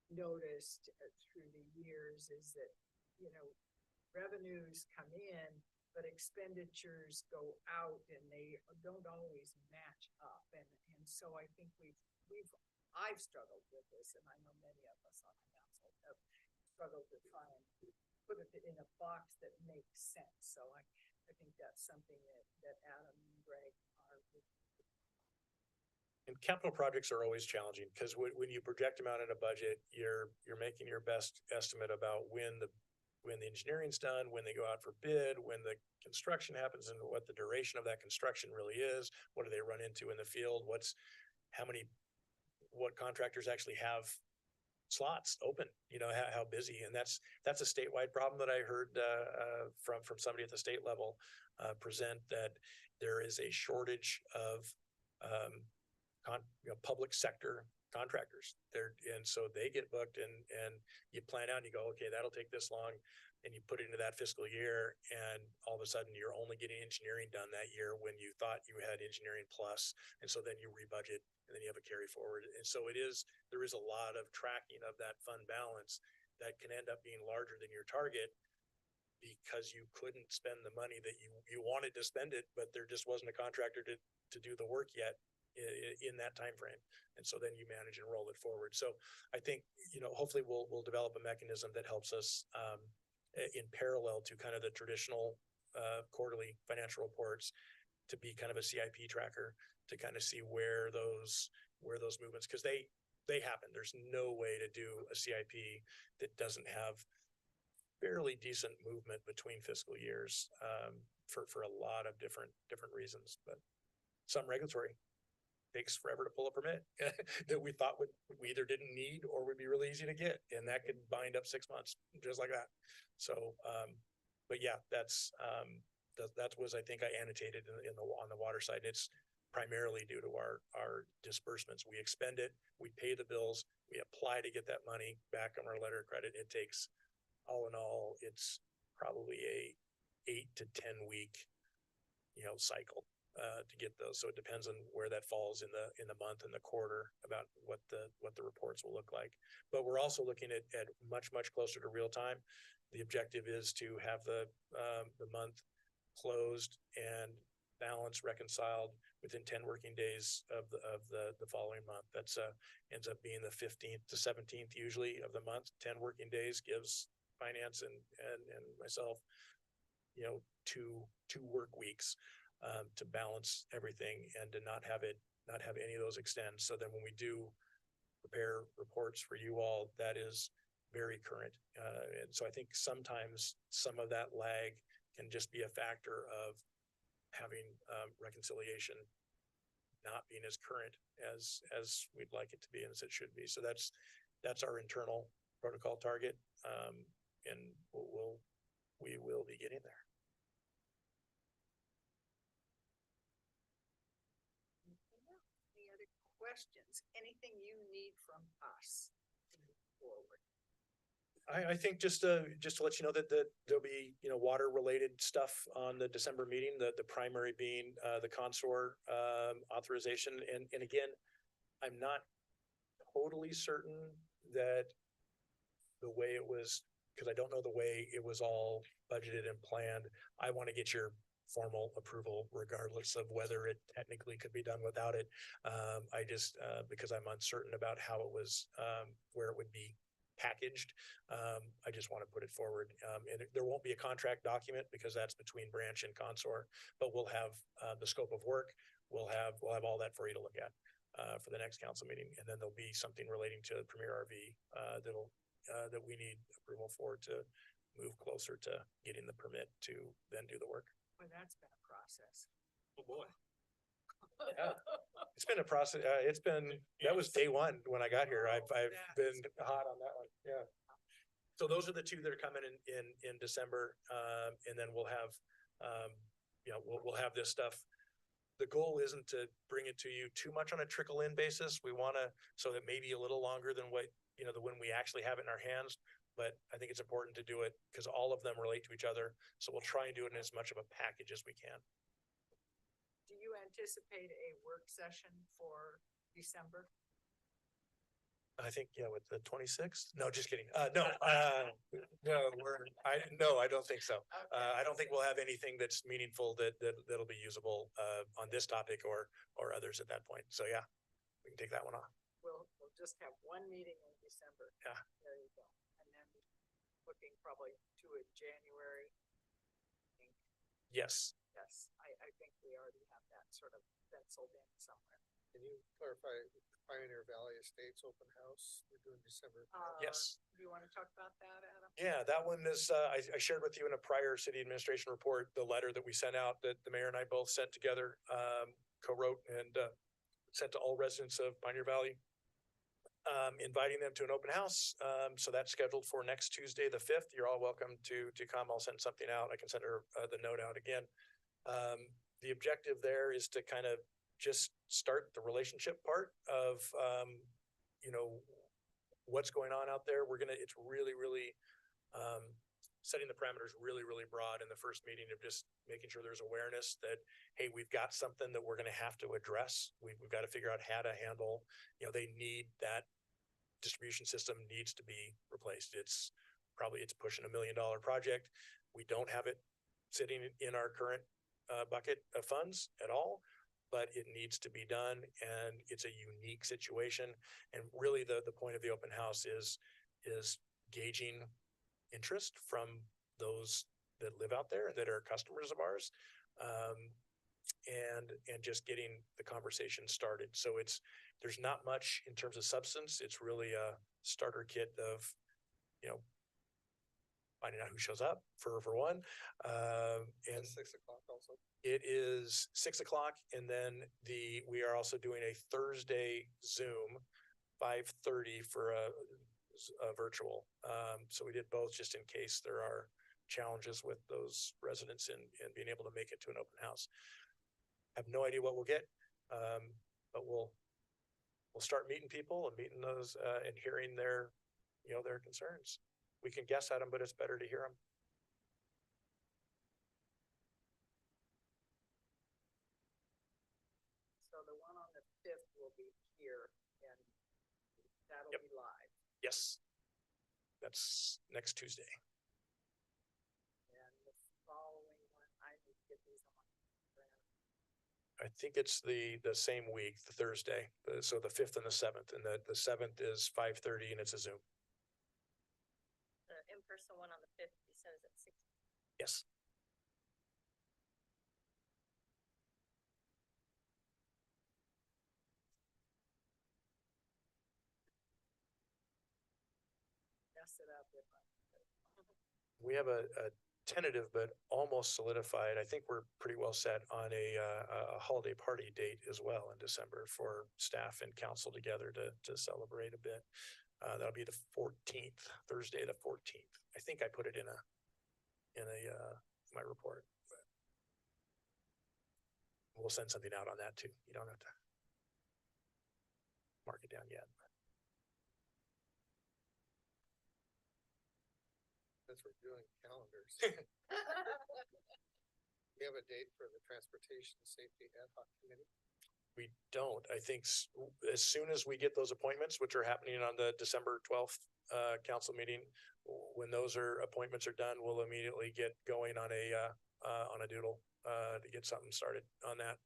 noticed through the years is that, revenues come in, but expenditures go out and they don't always match up. And so I think I've struggled with this, and I know many of us on the council have struggled to try and put it in a box that makes sense. So I think that's something that Adam and Greg are. And capital projects are always challenging, because when you project them out in a budget, you're making your best estimate about when the engineering's done, when they go out for bid, when the construction happens, and what the duration of that construction really is. What do they run into in the field? What contractors actually have slots open, how busy, and that's a statewide problem that I heard from somebody at the state level present, that there is a shortage of public sector contractors there, and so they get booked, and you plan out and you go, okay, that'll take this long, and you put it into that fiscal year, and all of a sudden you're only getting engineering done that year when you thought you had engineering plus, and so then you rebudget, and then you have a carry forward, and so there is a lot of tracking of that fund balance that can end up being larger than your target, because you couldn't spend the money that you wanted to spend it, but there just wasn't a contractor to do the work yet in that time frame. And so then you manage and roll it forward. So I think, hopefully we'll develop a mechanism that helps us in parallel to kind of the traditional quarterly financial reports, to be kind of a CIP tracker, to kind of see where those movements, because they happen. There's no way to do a CIP that doesn't have fairly decent movement between fiscal years for a lot of different reasons, but some regulatory takes forever to pull a permit that we thought we either didn't need or would be really easy to get, and that could bind up 6 months just like that. So, but yeah, that was, I think I annotated on the water side. It's primarily due to our disbursements. We expend it, we pay the bills, we apply to get that money back on our letter of credit. It takes, all in all, it's probably a 8 to 10 week, cycle to get those. So it depends on where that falls in the month and the quarter about what the reports will look like. But we're also looking at much closer to real time. The objective is to have the month closed and balance reconciled within 10 working days of the following month. That's ends up being the 15th to 17th usually of the month. 10 working days gives finance and myself, two work weeks to balance everything and to not have any of those extend. So then when we do prepare reports for you all, that is very current. And so I think sometimes some of that lag can just be a factor of having reconciliation not being as current as we'd like it to be and as it should be. So that's our internal protocol target. And we will be getting there. Any other questions? Anything you need from us to move forward? I think just to let you know that there'll be, water related stuff on the December meeting, the primary being the consor authorization. And again, I'm not totally certain that the way it was, because I don't know the way it was all budgeted and planned. I want to get your formal approval regardless of whether it technically could be done without it. I just, because I'm uncertain about how it was, where it would be packaged. I just want to put it forward. And there won't be a contract document because that's between branch and consor, but we'll have the scope of work. We'll have all that for you to look at for the next council meeting. And then there'll be something relating to Premier RV that we need approval for to move closer to getting the permit to then do the work. Well, that's been a process. Oh, boy. Yeah. It's been a process. That was day one when I got here. I've been hot on that one. Yeah. So those are the two that are coming in December. And then we'll have, we'll have this stuff. The goal isn't to bring it to you too much on a trickle in basis. We want to, so that maybe a little longer than what, when we actually have it in our hands. But I think it's important to do it because all of them relate to each other. So we'll try and do it in as much of a package as we can. Do you anticipate a work session for December? I think, with the 26th. No, just kidding. No, I don't think so. I don't think we'll have anything that's meaningful that'll be usable on this topic or others at that point. So yeah, we can take that one off. We'll just have one meeting in December. Yeah. There you go. And then looking probably to a January. Yes. Yes, I think we already have that sort of penciled in somewhere. Can you clarify Pioneer Valley Estates open house we're doing December? Yes. Do you want to talk about that, Adam? Yeah, that one is, I shared with you in a prior city administration report, the letter that we sent out that the mayor and I both sent together, co-wrote and, sent to all residents of Pioneer Valley. Inviting them to an open house. So that's scheduled for next Tuesday, the 5th. You're all welcome to come. I'll send something out. I can send her, the note out again. The objective there is to kind of just start the relationship part of, you know, what's going on out there. It's really, really, setting the parameters really, really broad in the first meeting of just making sure there's awareness that, hey, we've got something that we're going to have to address. We've got to figure out how to handle, you know, they need that distribution system needs to be replaced. It's pushing $1 million project. We don't have it sitting in our current bucket of funds at all, but it needs to be done, and it's a unique situation. And really, the point of the open house is gauging interest from those that live out there that are customers of ours, and just getting the conversation started. So there's not much in terms of substance. It's really a starter kit of, you know, finding out who shows up for one. And At 6 o'clock also. it is 6 o'clock, and then we are also doing a Thursday Zoom, 5:30 for a virtual. So we did both just in case there are challenges with those residents in being able to make it to an open house. I have no idea what we'll get, but we'll start meeting people and meeting those, and hearing their concerns. We can guess at them, but it's better to hear them. So the one on the 5th will be here and that'll Yep. be live. Yes. That's next Tuesday. And the following one, I need to get these on. I think it's the same week, the Thursday, so the 5th and the 7th, and the 7th is 5:30 and it's a Zoom. The in-person one on the 5th, you said is at 6. Yes. Mess it up if I. We have a tentative but almost solidified. I think we're pretty well set on a holiday party date as well in December for staff and council together to celebrate a bit. That'll be the 14th, Thursday, the 14th. I think I put it in my report. We'll send something out on that too. You don't have to mark it down yet. Since we're doing calendars. We have a date for the Transportation Safety Ad Hoc Committee. We don't. I think as soon as we get those appointments, which are happening on the December 12th council meeting, when those appointments are done, we'll immediately get going on a doodle to get something started on that.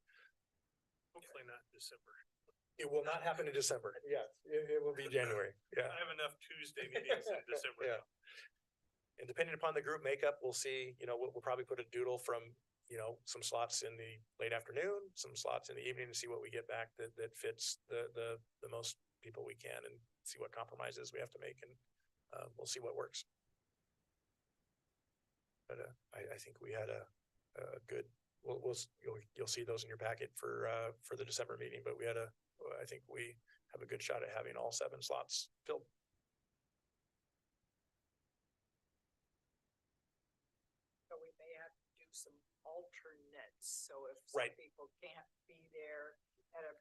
Hopefully not in December. It will not happen in December. Yeah, it will be January. Yeah. I have enough Tuesday meetings in December. Yeah. And depending upon the group makeup, we'll see, we'll probably put a doodle from, some slots in the late afternoon, some slots in the evening to see what we get back that fits the most people we can, and see what compromises we have to make, and we'll see what works. But I think we had a good, you'll see those in your packet for the December meeting, but I think we have a good shot at having all 7 slots filled. So we may have to do some alternates, so if Right. some people can't be there at a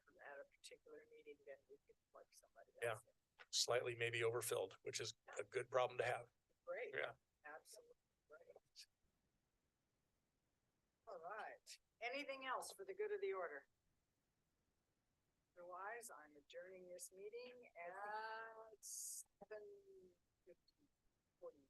particular meeting, then we can plug somebody Yeah. else in. Slightly maybe overfilled, which is a good problem to have. Great. Yeah. Absolutely great. All right. Anything else for the good of the order? Otherwise, I'm adjourning this meeting at 7:40.